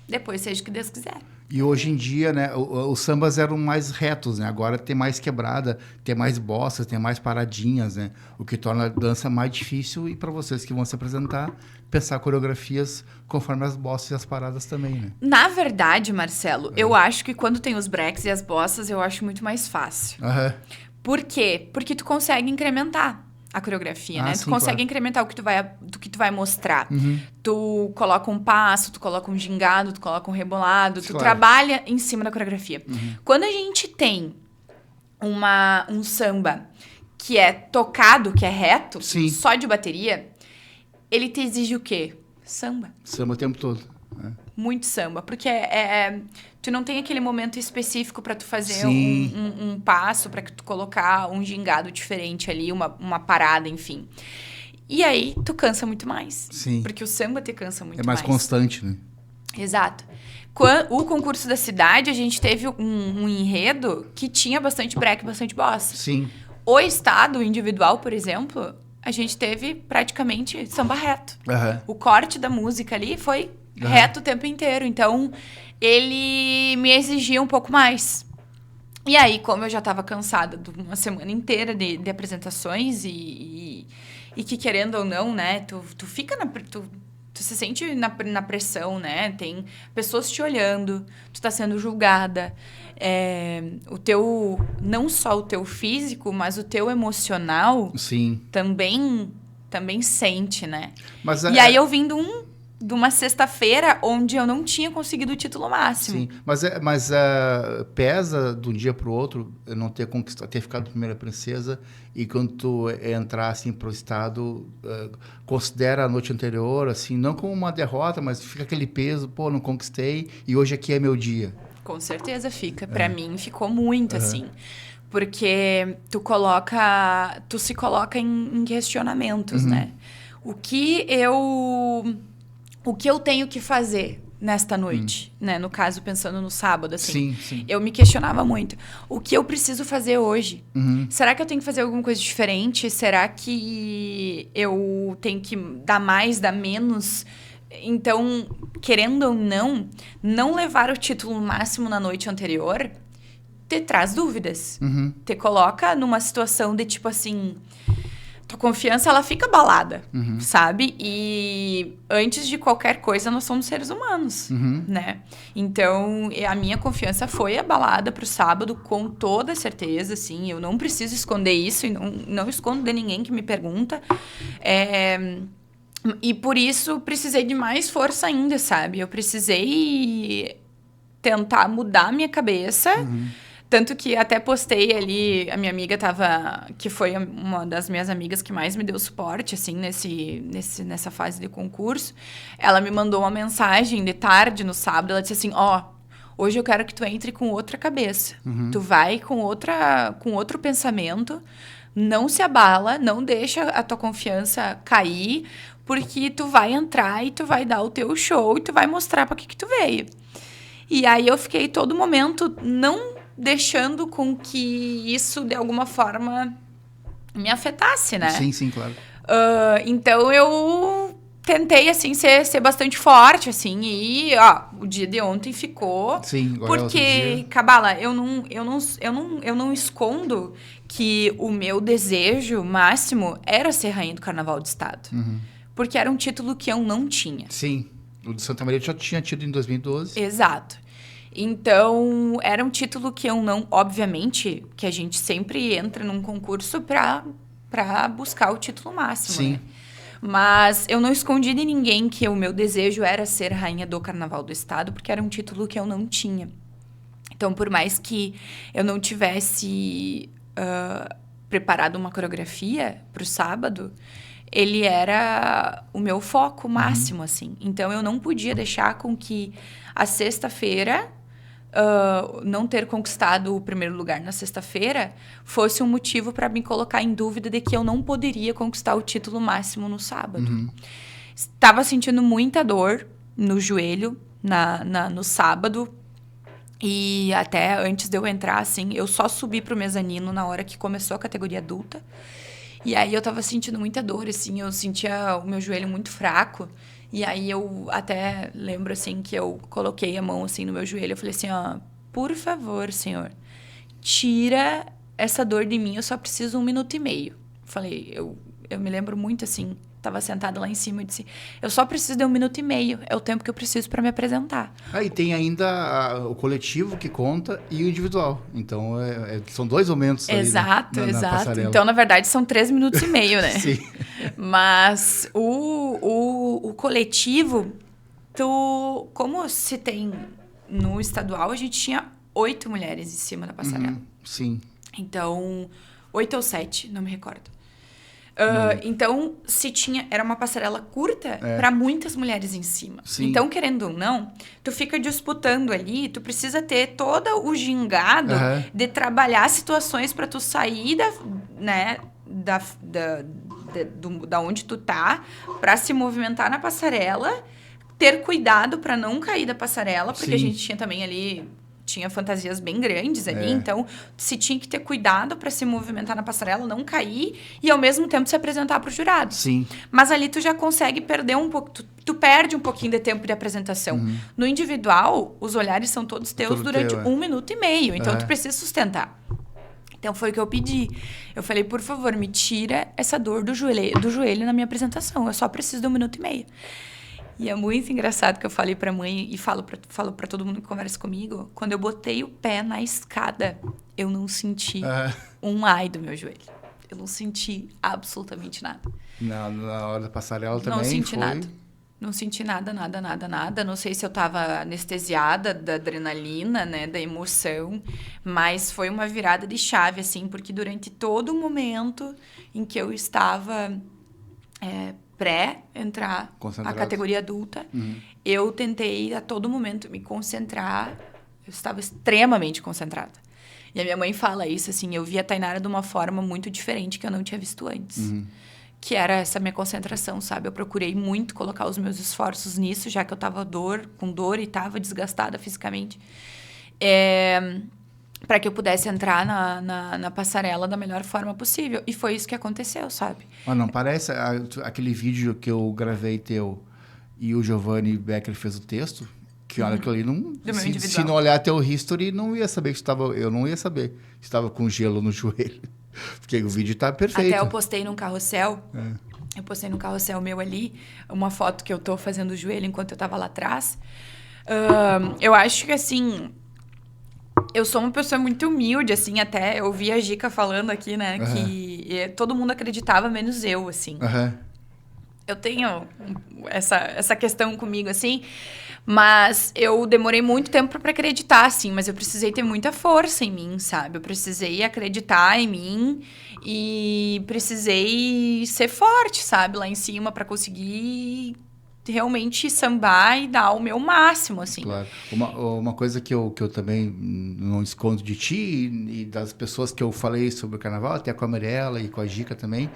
Depois, seja o que Deus quiser. E hoje em dia, né, os sambas eram mais retos, né? Agora tem mais quebrada, tem mais bossas, tem mais paradinhas, né? O que torna a dança mais difícil e para vocês que vão se apresentar, pensar coreografias conforme as bossas e as paradas também, né? Na verdade, Marcelo, eu acho que quando tem os breaks e as bossas, eu acho muito mais fácil. Por quê? Porque tu consegue incrementar. a coreografia, né? Sim, Tu consegue claro. incrementar do que tu vai mostrar. Tu coloca um passo, tu coloca um gingado, tu coloca um rebolado, tu Claro. trabalha em cima da coreografia. Quando a gente tem um samba que é tocado, que é reto, Sim. só de bateria, ele te exige o quê? Samba. Samba o tempo todo. Muito samba. Porque tu não tem aquele momento específico pra tu fazer Sim. um passo, pra tu colocar um gingado diferente ali, uma parada, enfim. E aí, tu cansa muito mais. Sim. Porque o samba te cansa muito É mais constante, né? Exato. O concurso da cidade, a gente teve um enredo que tinha bastante break, bastante bossa. Sim. O estado individual, por exemplo, a gente teve praticamente samba reto. Aham. O corte da música ali foi reto o tempo inteiro. Então, ele me exigia um pouco mais. E aí, como eu já estava cansada de uma semana inteira de apresentações e que, querendo ou não, né, tu fica tu se sente na pressão, né? Tem pessoas te olhando, tu tá sendo julgada. Não só o teu físico, mas o teu emocional Sim. também sente, né? Mas, E aí eu vim de uma sexta-feira onde eu não tinha conseguido o título máximo. Sim, mas pesa de um dia para o outro não ter conquistado, ter ficado primeira princesa e quando tu entrar assim pro estado, considera a noite anterior assim, não como uma derrota, mas fica aquele peso, pô, não conquistei e hoje aqui é meu dia. Com certeza fica. Pra mim ficou muito assim. Porque tu se coloca em questionamentos, né? O que eu tenho que fazer nesta noite, né? No caso, pensando no sábado, assim. Sim. Eu me questionava muito. O que eu preciso fazer hoje? Será que eu tenho que fazer alguma coisa diferente? Será que eu tenho que dar mais, dar menos? Então, querendo ou não levar o título máximo na noite anterior te traz dúvidas. Te coloca numa situação de tipo assim... Tua confiança, ela fica abalada, sabe? E antes de qualquer coisa, nós somos seres humanos, né? Então, a minha confiança foi abalada pro sábado, com toda certeza, assim. Eu não preciso esconder isso e não escondo de ninguém que me pergunta. E por isso, precisei de mais força ainda, sabe? Eu precisei tentar mudar a minha cabeça... Tanto que até postei ali, a minha amiga que foi uma das minhas amigas que mais me deu suporte, assim, nessa fase de concurso. Ela me mandou uma mensagem de tarde, no sábado, ela disse assim, hoje eu quero que tu entre com outra cabeça. Tu vai com outro pensamento, não se abala, não deixa a tua confiança cair, porque tu vai entrar e tu vai dar o teu show e tu vai mostrar pra que tu veio. E aí eu fiquei todo momento não deixando com que isso, de alguma forma, me afetasse, né? Sim, claro. Então, eu tentei, assim, ser bastante forte, assim, e, o dia de ontem ficou... Sim, agora porque, Cabala, eu não escondo que o meu desejo máximo era ser rainha do Carnaval do Estado. Porque era um título que eu não tinha. Sim, o de Santa Maria já tinha tido em 2012. Exato. Então, era um título que eu não... Obviamente, que a gente sempre entra num concurso pra buscar o título máximo, Sim. né? Mas eu não escondi de ninguém que o meu desejo era ser rainha do Carnaval do Estado, porque era um título que eu não tinha. Então, por mais que eu não tivesse preparado uma coreografia pro sábado, ele era o meu foco máximo, assim. Então, eu não podia deixar com que a sexta-feira... não ter conquistado o primeiro lugar na sexta-feira fosse um motivo para me colocar em dúvida de que eu não poderia conquistar o título máximo no sábado. Estava sentindo muita dor no joelho no sábado e até antes de eu entrar, assim, eu só subi pro mezanino na hora que começou a categoria adulta. E aí eu tava sentindo muita dor, assim, eu sentia o meu joelho muito fraco. E aí eu até lembro, assim, que eu coloquei a mão, assim, no meu joelho. Eu falei assim, por favor, senhor, tira essa dor de mim, eu só preciso 1 minuto e meio. Falei, eu me lembro muito, assim, tava sentada lá em cima e disse, eu só preciso de 1 minuto e meio, é o tempo que eu preciso para me apresentar. E tem ainda o coletivo que conta e o individual. Então, são 2 momentos ali Exato, na exato. passarela. Então, na verdade, são 3 minutos e meio, né? Sim. Mas o coletivo, como se tem no estadual, a gente tinha 8 mulheres em cima da passarela. Sim. Então, 8 ou 7, não me recordo. Então, era uma passarela curta para muitas mulheres em cima. Sim. Então, querendo ou não, tu fica disputando ali, tu precisa ter todo o gingado de trabalhar situações para tu sair da onde tu tá, para se movimentar na passarela, ter cuidado para não cair da passarela, porque a gente tinha também ali... Tinha fantasias bem grandes ali, então se tinha que ter cuidado para se movimentar na passarela, não cair e ao mesmo tempo se apresentar para os jurados. Sim. Mas ali tu já consegue perder um pouco, tu perde um pouquinho de tempo de apresentação. No individual, os olhares são todos teus durante 1 minuto e meio, então tu precisa sustentar. Então foi o que eu pedi. Eu falei, por favor, me tira essa dor do joelho na minha apresentação, eu só preciso de 1 minuto e meio. E é muito engraçado que eu falei pra mãe e falo pra todo mundo que conversa comigo. Quando eu botei o pé na escada, eu não senti um ai do meu joelho. Eu não senti absolutamente nada. Na hora da passarela também não senti nada. Não senti nada. Não sei se eu tava anestesiada da adrenalina, né, da emoção. Mas foi uma virada de chave, assim, porque durante todo o momento em que eu estava... entrar a categoria adulta, eu tentei a todo momento me concentrar, eu estava extremamente concentrada. E a minha mãe fala isso, assim, eu vi a Tainara de uma forma muito diferente que eu não tinha visto antes. Que era essa minha concentração, sabe? Eu procurei muito colocar os meus esforços nisso, já que eu estava com dor e estava desgastada fisicamente. Para que eu pudesse entrar na passarela da melhor forma possível. E foi isso que aconteceu, sabe? Mas não parece aquele vídeo que eu gravei teu e o Giovanni Becker fez o texto? Que olha aquilo ali, se não olhar teu history, não ia saber que eu não ia saber que estava com gelo no joelho. Porque o vídeo tá perfeito. Até eu postei num carrossel. Eu postei num carrossel meu ali, uma foto que eu tô fazendo o joelho enquanto eu tava lá atrás. Eu acho que, assim... Eu sou uma pessoa muito humilde, assim, até eu vi a Gica falando aqui, né, que todo mundo acreditava, menos eu, assim. Eu tenho essa questão comigo, assim, mas eu demorei muito tempo para acreditar, assim, mas eu precisei ter muita força em mim, sabe? Eu precisei acreditar em mim e precisei ser forte, sabe, lá em cima para conseguir... realmente sambar e dar o meu máximo, assim. Claro. Uma coisa que eu também não escondo de ti e das pessoas que eu falei sobre o carnaval, até com a Mirella e com a Gica também,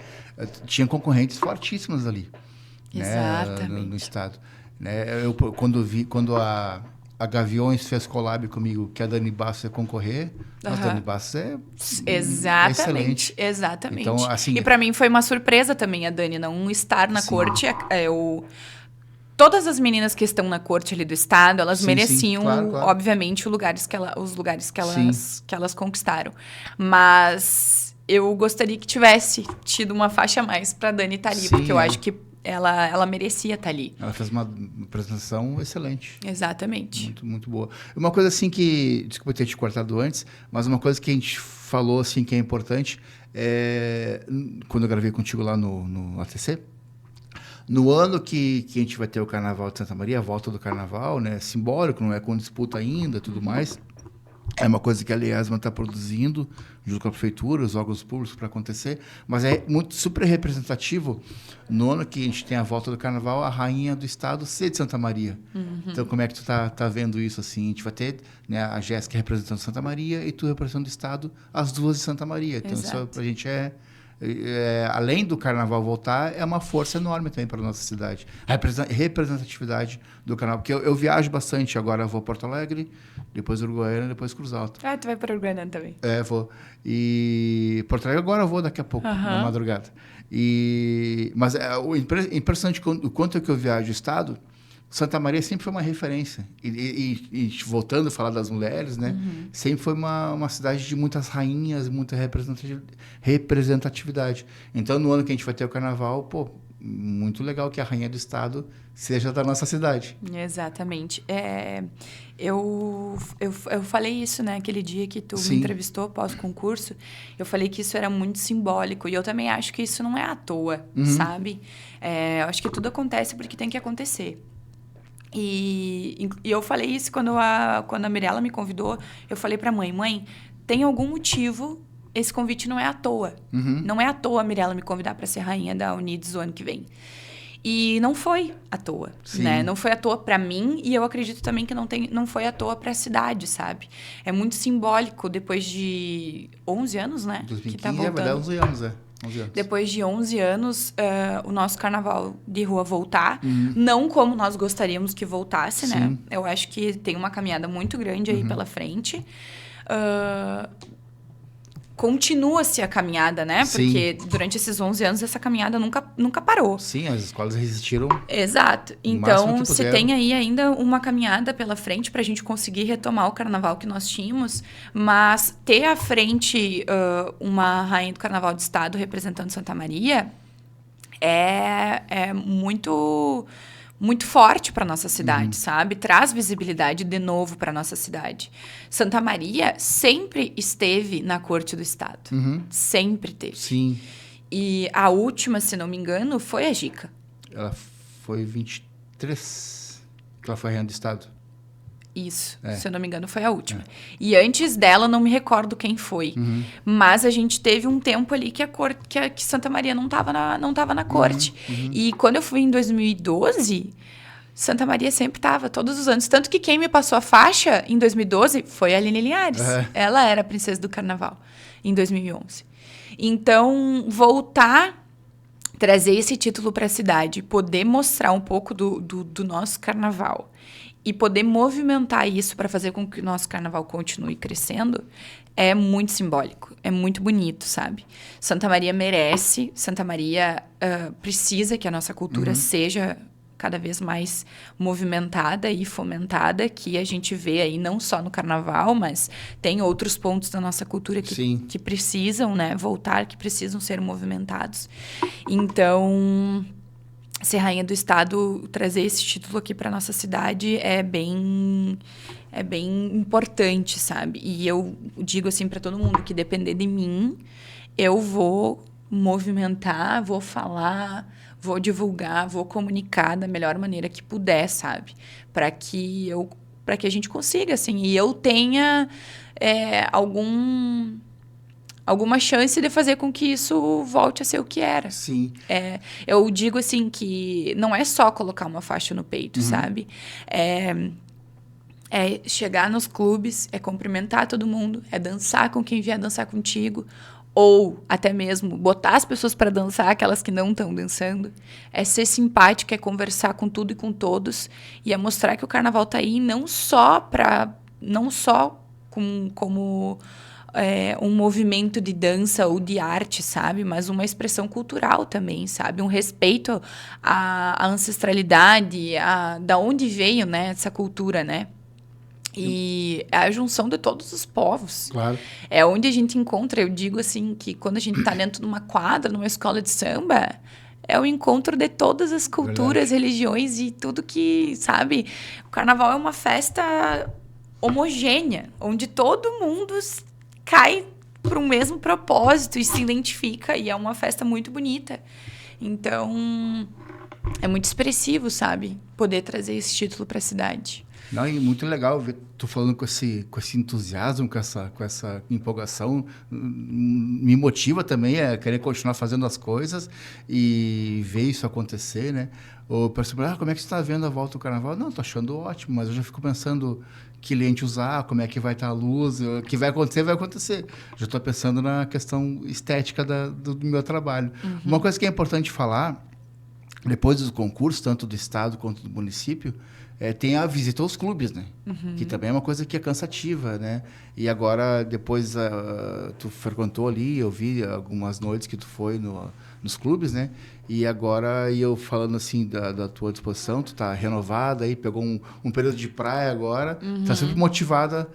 tinha concorrentes fortíssimas ali. Exatamente. Né, no estado. Né, eu, quando a Gaviões fez collab comigo, que a Dani Bastos ia concorrer, a Dani Bastos excelente. Exatamente. Então, assim, e para mim foi uma surpresa também a Dani não estar na corte. Todas as meninas que estão na corte ali do estado, elas mereciam, claro. obviamente, os lugares que elas conquistaram. Mas eu gostaria que tivesse tido uma faixa a mais para Dani estar ali, porque eu acho que ela merecia estar ali. Ela fez uma apresentação excelente. Exatamente. Muito, muito boa. Uma coisa assim que... Desculpa ter te cortado antes, mas uma coisa que a gente falou assim que é importante, quando eu gravei contigo lá no ATC, no ano que a gente vai ter o Carnaval de Santa Maria, a volta do Carnaval, né, simbólico, não é com disputa ainda, tudo mais, é uma coisa que a Liesma está produzindo, junto com a prefeitura, os órgãos públicos para acontecer, mas é muito super representativo no ano que a gente tem a volta do Carnaval, a rainha do estado ser de Santa Maria. Então, como é que tu tá vendo isso, assim? A gente vai ter, né, a Jéssica representando Santa Maria e tu representando o estado, as duas de Santa Maria. Então, isso pra gente além do Carnaval voltar, é uma força enorme também para a nossa cidade. A representatividade do Carnaval. Porque eu viajo bastante. Agora eu vou a Porto Alegre, depois Uruguaiana, depois Cruz Alta. Ah, tu vai para Uruguaiana também? Vou. E Porto Alegre agora eu vou daqui a pouco, na madrugada. Mas o impressionante o quanto é que eu viajo o estado, Santa Maria sempre foi uma referência. E voltando a falar das mulheres, né? Sempre foi uma cidade de muitas rainhas, muita representatividade. Então, no ano que a gente vai ter o Carnaval, muito legal que a rainha do estado seja da nossa cidade. Exatamente. Eu falei isso, né? Aquele dia que tu Sim. me entrevistou pós-concurso, eu falei que isso era muito simbólico. E eu também acho que isso não é à toa, sabe? Eu acho que tudo acontece porque tem que acontecer. E eu falei isso quando a Mirella me convidou. Eu falei pra mãe, tem algum motivo, esse convite não é à toa. Não é à toa a Mirella me convidar para ser rainha da Unides o ano que vem. E não foi à toa, né? Não foi à toa para mim e eu acredito também que não foi à toa para a cidade, sabe? É muito simbólico depois de 11 anos, né? 2015, que tá voltando. vai dar 11 anos, 11 anos. Depois de 11 anos, o nosso carnaval de rua voltar. Não como nós gostaríamos que voltasse, né? Eu acho que tem uma caminhada muito grande aí pela frente. Continua-se a caminhada, né? Sim. Porque durante esses 11 anos essa caminhada nunca parou. Sim, as escolas resistiram. Exato. O máximo Então, que se puderam. tem aí ainda uma caminhada pela frente para a gente conseguir retomar o carnaval que nós tínhamos, mas ter à frente uma rainha do carnaval de estado representando Santa Maria é muito muito forte para nossa cidade, sabe? Traz visibilidade de novo para nossa cidade. Santa Maria sempre esteve na corte do estado. Sempre teve. Sim. E a última, se não me engano, foi a Gica. Ela foi 23 que ela foi rainha do estado. Isso, se eu não me engano, foi a última. E antes dela, não me recordo quem foi. Mas a gente teve um tempo ali que que Santa Maria não estava na corte. E quando eu fui em 2012, Santa Maria sempre estava, todos os anos. Tanto que quem me passou a faixa em 2012 foi a Aline Linhares. Ela era a princesa do carnaval em 2011. Então, trazer esse título para a cidade, poder mostrar um pouco do nosso carnaval e poder movimentar isso para fazer com que o nosso carnaval continue crescendo é muito simbólico, é muito bonito, sabe? Santa Maria merece, Santa Maria precisa que a nossa cultura seja cada vez mais movimentada e fomentada, que a gente vê aí não só no carnaval, mas tem outros pontos da nossa cultura que precisam, né, voltar, que precisam ser movimentados. Então, ser rainha do estado, trazer esse título aqui para nossa cidade é bem importante, sabe? E eu digo assim para todo mundo que depender de mim, eu vou movimentar, vou falar, vou divulgar, vou comunicar da melhor maneira que puder, sabe? Para que a gente consiga, assim, e eu tenha alguma chance de fazer com que isso volte a ser o que era. Sim. Eu digo assim que não é só colocar uma faixa no peito, sabe? É chegar nos clubes, é cumprimentar todo mundo, é dançar com quem vier dançar contigo, ou até mesmo botar as pessoas para dançar, aquelas que não estão dançando. É ser simpática, é conversar com tudo e com todos, e é mostrar que o carnaval tá aí não só como um movimento de dança ou de arte, sabe? Mas uma expressão cultural também, sabe? Um respeito à ancestralidade, da onde veio, né, essa cultura, né? E é a junção de todos os povos. Claro. É onde a gente encontra, eu digo assim, que quando a gente está dentro de uma quadra, numa escola de samba, é o encontro de todas as culturas, religiões e tudo que, sabe? O carnaval é uma festa homogênea, onde todo mundo cai para um mesmo propósito e se identifica, e é uma festa muito bonita. Então, é muito expressivo, sabe? Poder trazer esse título para a cidade. Não, e muito legal ver tu falando com esse entusiasmo, com essa empolgação. Me motiva também a querer continuar fazendo as coisas e ver isso acontecer, né? Ou perceber, como é que você está vendo a volta do carnaval? Não, tô achando ótimo, mas eu já fico pensando que lente usar, como é que vai estar a luz, o que vai acontecer. Já estou pensando na questão estética do meu trabalho. Uma coisa que é importante falar, depois dos concursos, tanto do estado quanto do município, tem a visita aos clubes, né? Que também é uma coisa que é cansativa, né? E agora, depois, tu frequentou ali, eu vi algumas noites que tu foi nos clubes, né? E agora, eu falando assim da tua disposição, tu tá renovada aí, pegou um período de praia agora, tá sempre motivada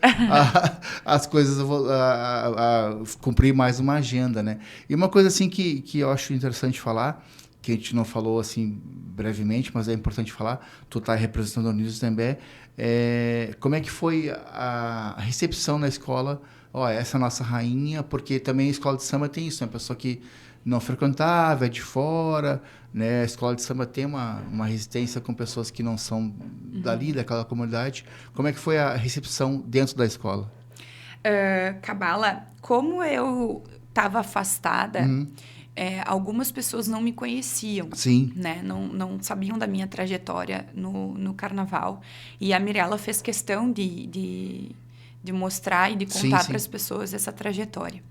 as coisas, a cumprir mais uma agenda, né? E uma coisa assim que eu acho interessante falar, que a gente não falou assim brevemente, mas é importante falar, tu tá representando a Unidos também, como é que foi a recepção na escola? Ó, essa é a nossa rainha, porque também a escola de samba tem isso, né? Uma pessoa que não frequentava, é de fora, né? A escola de samba tem uma resistência com pessoas que não são dali, daquela comunidade. Como é que foi a recepção dentro da escola? Cabala, como eu estava afastada, algumas pessoas não me conheciam. Sim. Né? Não sabiam da minha trajetória no carnaval. E a Mirella fez questão de mostrar e de contar para as pessoas essa trajetória.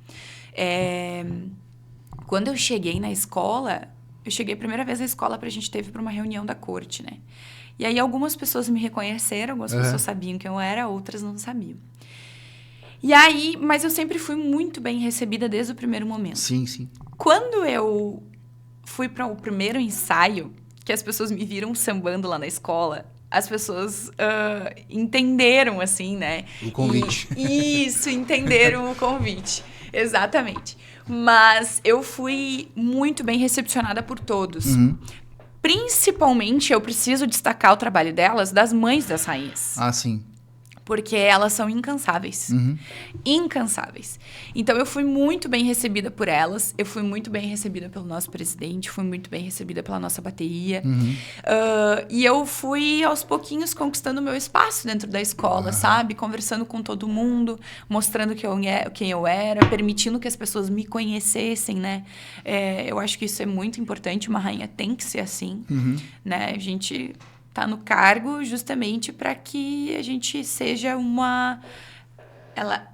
Quando eu cheguei na escola, eu cheguei a primeira vez na escola a gente teve para uma reunião da corte, né? E aí algumas pessoas me reconheceram, algumas pessoas sabiam quem eu era, outras não sabiam. E aí, mas eu sempre fui muito bem recebida desde o primeiro momento. Sim, sim. Quando eu fui para o primeiro ensaio, que as pessoas me viram sambando lá na escola, as pessoas entenderam, assim, né? O convite. Isso, entenderam o convite. Exatamente. Mas eu fui muito bem recepcionada por todos. Principalmente, eu preciso destacar o trabalho delas, das mães das rainhas. Ah, sim. Porque elas são incansáveis. Incansáveis. Então, eu fui muito bem recebida por elas. Eu fui muito bem recebida pelo nosso presidente. Fui muito bem recebida pela nossa bateria. E eu fui, aos pouquinhos, conquistando o meu espaço dentro da escola, sabe? Conversando com todo mundo, mostrando quem eu era, permitindo que as pessoas me conhecessem, né? Eu acho que isso é muito importante. Uma rainha tem que ser assim, né? A gente tá no cargo justamente para que a gente seja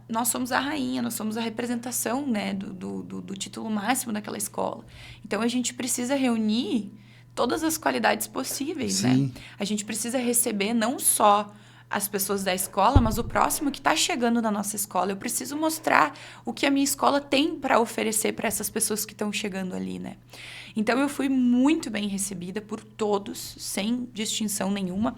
nós somos a rainha, nós somos a representação, né, do título máximo daquela escola. Então, a gente precisa reunir todas as qualidades possíveis, né? A gente precisa receber não só as pessoas da escola, mas o próximo que está chegando na nossa escola. Eu preciso mostrar o que a minha escola tem para oferecer para essas pessoas que estão chegando ali, né? Então, eu fui muito bem recebida por todos, sem distinção nenhuma,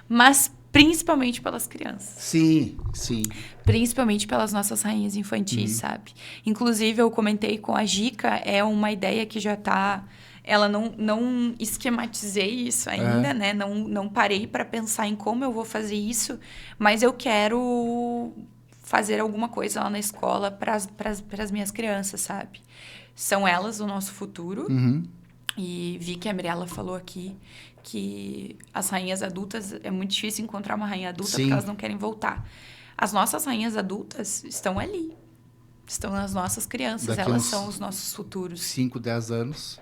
mas principalmente pelas crianças. Sim, sim. Principalmente pelas nossas rainhas infantis, sabe? Inclusive, eu comentei com a Gica, é uma ideia que já está... Ela não esquematizei isso ainda, né? Não parei para pensar em como eu vou fazer isso, mas eu quero fazer alguma coisa lá na escola para as minhas crianças, sabe? São elas o nosso futuro. E vi que a Mirella falou aqui que as rainhas adultas... É muito difícil encontrar uma rainha adulta porque elas não querem voltar. As nossas rainhas adultas estão ali. Estão nas nossas crianças. Elas são os nossos futuros. 5, 10 anos.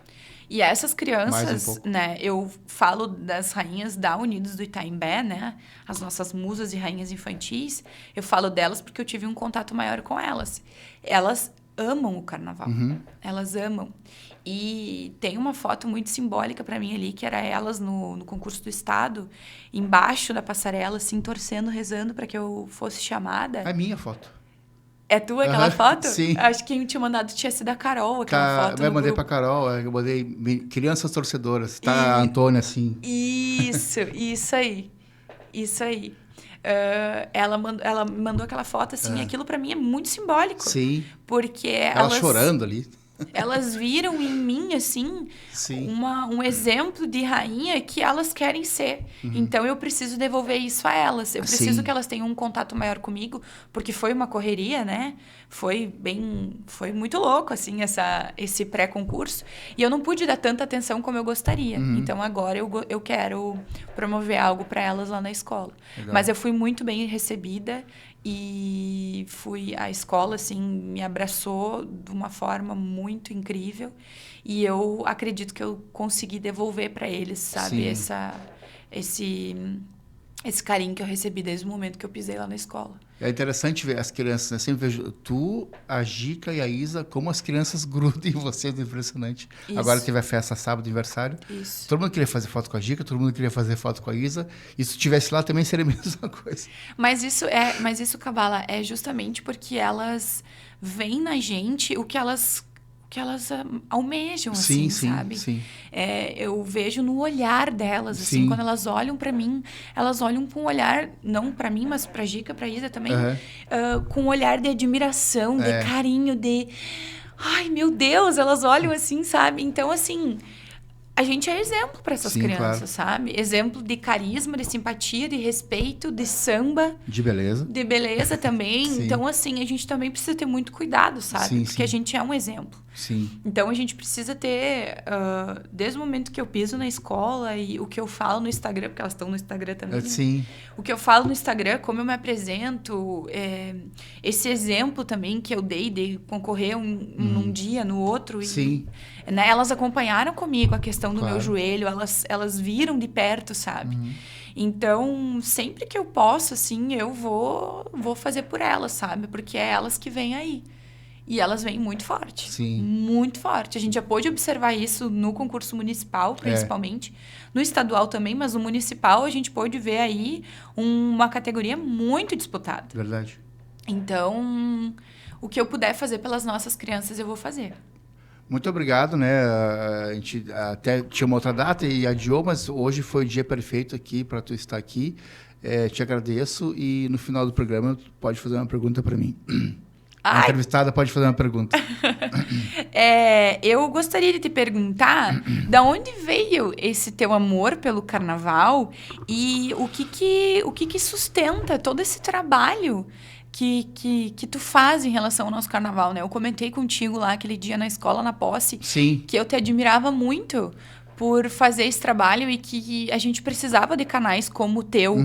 E essas crianças, né? Eu falo das rainhas da Unidos do Itaimbé, né? As nossas musas e rainhas infantis. Eu falo delas porque eu tive um contato maior com elas. Elas amam o carnaval. Elas amam. E tem uma foto muito simbólica para mim ali, que era elas no concurso do estado, embaixo da passarela, assim, torcendo, rezando para que eu fosse chamada. É minha foto. É tua aquela foto? Sim. Acho que quem tinha mandado tinha sido a Carol, aquela foto. Eu mandei pra Carol, eu mandei crianças torcedoras. Tá a Antônia, assim. Isso aí. Isso aí. Ela mandou aquela foto, assim, e aquilo pra mim é muito simbólico. Sim. Porque ela chorando ali. Elas viram em mim, assim, um exemplo de rainha que elas querem ser. Então, eu preciso devolver isso a elas. Eu preciso que elas tenham um contato maior comigo, porque foi uma correria, né? Foi muito louco, assim, esse pré-concurso. E eu não pude dar tanta atenção como eu gostaria. Então, agora eu quero promover algo para elas lá na escola. Legal. Mas eu fui muito bem recebida. E a escola, assim, me abraçou de uma forma muito incrível. E eu acredito que eu consegui devolver para eles, sabe? Esse carinho que eu recebi desde o momento que eu pisei lá na escola. É interessante ver as crianças, né? Sempre vejo tu, a Gica e a Isa, como as crianças grudam em vocês, impressionante. Isso. Agora teve a festa sábado, aniversário. Isso. Todo mundo queria fazer foto com a Gica, todo mundo queria fazer foto com a Isa. E se estivesse lá também seria a mesma coisa. Mas isso, Cabala, é justamente porque elas veem na gente o que elas almejam, assim, sabe? Sim. Eu vejo no olhar delas, assim, quando elas olham para mim, elas olham com um olhar, não para mim, mas pra Gica, pra Isa também, com um olhar de admiração, de carinho, de... Ai, meu Deus, elas olham assim, sabe? Então, assim, a gente é exemplo para essas Sim, crianças, sabe? Exemplo de carisma, de simpatia, de respeito, de samba. De beleza. De beleza também. Sim. Então, assim, a gente também precisa ter muito cuidado, sabe? Sim, porque a sim. gente é um exemplo. Sim. Então, a gente precisa ter, desde o momento que eu piso na escola e o que eu falo no Instagram, porque elas estão no Instagram também, né? Sim. O que eu falo no Instagram, como eu me apresento, esse exemplo também que eu dei de concorrer num dia, no outro. Sim. E, né, elas acompanharam comigo a questão do Claro. meu joelho, elas viram de perto, sabe? Então, sempre que eu posso, assim, eu vou fazer por elas, sabe? Porque é elas que vêm aí. E elas vêm muito forte. Sim. Muito forte. A gente já pôde observar isso no concurso municipal, principalmente. No estadual também, mas no municipal a gente pôde ver aí uma categoria muito disputada. Verdade. Então, o que eu puder fazer pelas nossas crianças, eu vou fazer. Muito obrigado, né? A gente até tinha uma outra data e adiou, mas hoje foi o dia perfeito aqui para tu estar aqui. Te agradeço e no final do programa tu pode fazer uma pergunta para mim. A entrevistada pode fazer uma pergunta. Eu gostaria de te perguntar da onde veio esse teu amor pelo carnaval e o que sustenta todo esse trabalho que tu faz em relação ao nosso carnaval, né? Eu comentei contigo lá aquele dia na escola, na posse, Sim. que eu te admirava muito por fazer esse trabalho e que a gente precisava de canais como o teu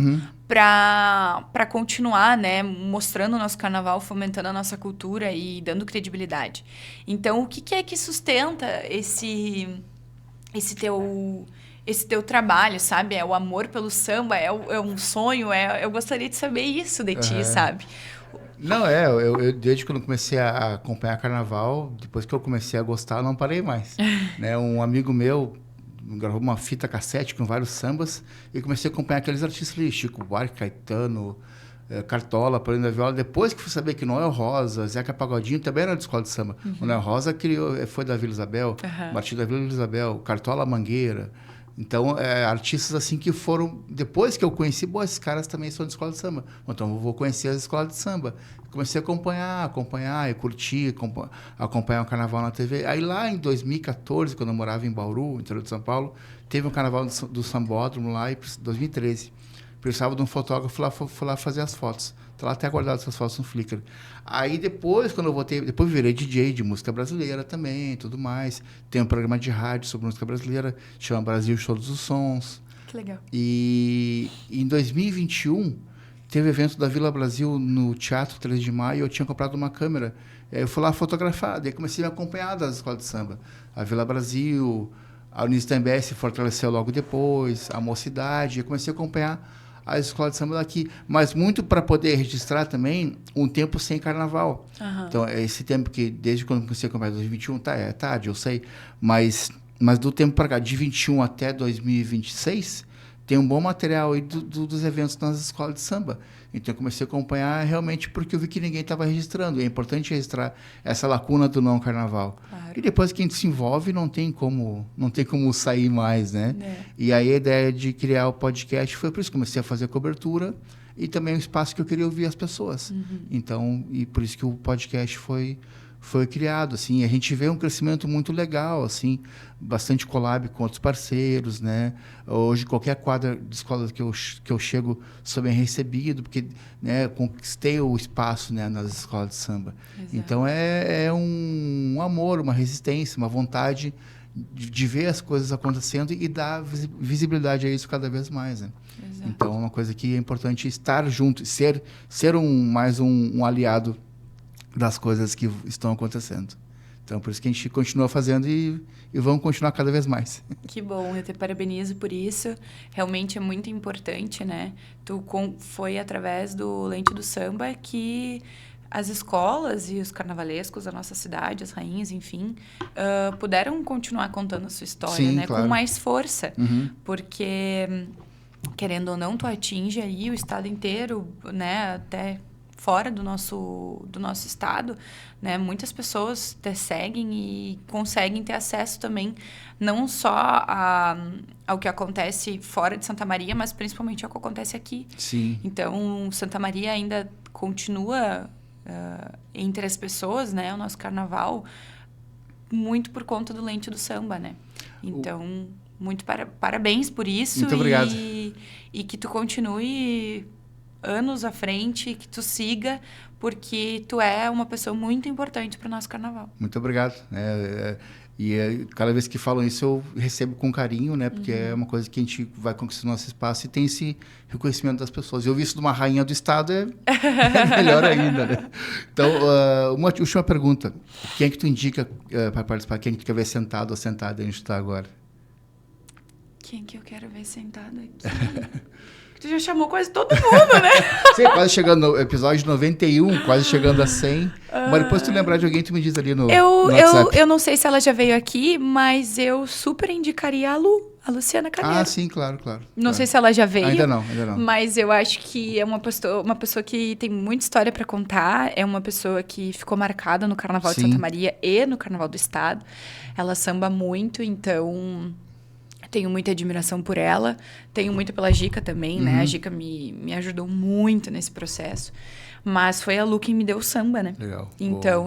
para continuar, né, mostrando o nosso carnaval, fomentando a nossa cultura e dando credibilidade. Então, o que é que sustenta esse teu trabalho, sabe? É o amor pelo samba, é um sonho, eu gostaria de saber isso de ti, sabe? Não, eu desde que eu comecei a acompanhar carnaval, depois que eu comecei a gostar, eu não parei mais. Né? Um amigo meu gravou uma fita cassete com vários sambas e comecei a acompanhar aqueles artistas ali, Chico Buarque, Caetano, Cartola, Paulinho da Viola. Depois que fui saber que Noel Rosa, Zeca Pagodinho também era de escola de samba. O Noel Rosa foi da Vila Isabel, Martim da Vila Isabel, Cartola Mangueira. Então, artistas assim que foram... Depois que eu conheci, esses caras também são de escola de samba. Então, eu vou conhecer as escolas de samba. Comecei a acompanhar e curtir, acompanhar o carnaval na TV. Aí, lá em 2014, quando eu morava em Bauru, interior de São Paulo, teve um carnaval do Sambódromo lá, em 2013. Precisava de um fotógrafo, fui lá fazer as fotos. Está lá até guardado essas fotos no Flickr. Aí depois, quando eu voltei, depois virei DJ de música brasileira também, tudo mais. Tem um programa de rádio sobre música brasileira, chama Brasil de Todos os Sons. Que legal. E em 2021, teve evento da Vila Brasil no Teatro 3 de Maio, eu tinha comprado uma câmera. Eu fui lá fotografar, daí comecei a me acompanhar das escolas de samba. A Vila Brasil, a Unistem BS se fortaleceu logo depois, a Mocidade, eu comecei a acompanhar a escola de samba daqui, mas muito para poder registrar também um tempo sem carnaval. Então, esse tempo que, desde quando comecei a acompanhar 2021, é tarde, eu sei, mas do tempo para cá, de 21 até 2026, tem um bom material aí dos eventos nas escolas de samba. Então, eu comecei a acompanhar realmente porque eu vi que ninguém estava registrando. É importante registrar essa lacuna do não carnaval. Claro. E depois que a gente se envolve, não tem como sair mais, né? E aí a ideia de criar o podcast foi por isso que comecei a fazer a cobertura e também um espaço que eu queria ouvir as pessoas. Então, e por isso que o podcast foi criado, assim. A gente vê um crescimento muito legal, assim, bastante collab com outros parceiros, né? Hoje, qualquer quadra de escola que eu chego, sou bem recebido, porque, né, conquistei o espaço, né, nas escolas de samba. Exato. Então, é um amor, uma resistência, uma vontade de ver as coisas acontecendo e dar visibilidade a isso cada vez mais, né? Exato. Então, é uma coisa que é importante estar junto, ser mais um aliado das coisas que estão acontecendo. Então, por isso que a gente continua fazendo e vamos continuar cada vez mais. Que bom, eu te parabenizo por isso. Realmente é muito importante, né? Foi através do Lente do Samba que as escolas e os carnavalescos da nossa cidade, as rainhas, enfim, puderam continuar contando a sua história, sim, né? Claro. Com mais força. Porque, querendo ou não, tu atinge aí o estado inteiro, né? Até fora do nosso estado, né? Muitas pessoas te seguem e conseguem ter acesso também, não só ao que acontece fora de Santa Maria, mas principalmente ao que acontece aqui. Sim. Então, Santa Maria ainda continua entre as pessoas, né? O nosso carnaval, muito por conta do Lente do Samba, né? Então, muito parabéns por isso. Muito obrigado. E que tu continue anos à frente, que tu siga, porque tu é uma pessoa muito importante para o nosso carnaval. Muito obrigado. Cada vez que falam isso, eu recebo com carinho, né? Porque é uma coisa que a gente vai conquistando nosso espaço e tem esse reconhecimento das pessoas. Eu vi isso de uma rainha do estado, é melhor ainda, né? Então, uma última pergunta. Quem é que tu indica para participar? Quem é que tu quer ver sentado ou sentada onde tu está agora? Quem que eu quero ver sentado aqui? Tu já chamou quase todo mundo, né? Sim, quase chegando no episódio 91, quase chegando a 100. Mas depois tu lembrar de alguém, tu me diz ali no WhatsApp. Eu não sei se ela já veio aqui, mas eu super indicaria a Luciana Carneiro. Ah, sim, claro. Não sei se ela já veio. Ainda não. Mas eu acho que é uma pessoa que tem muita história para contar. É uma pessoa que ficou marcada no Carnaval de Santa Maria e no Carnaval do Estado. Ela samba muito, então... Tenho muita admiração por ela. Tenho muito pela Gica também, né? A Gica me ajudou muito nesse processo. Mas foi a Lu que me deu o samba, né? Legal.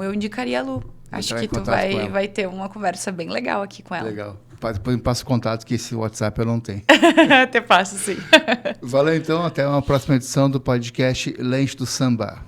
Eu indicaria a Lu. Acho que tu vai ter uma conversa bem legal aqui com ela. Legal. Depois me passa o contato, que esse WhatsApp eu não tenho. Até passo, sim. Valeu, então. Até uma próxima edição do podcast Lente do Samba.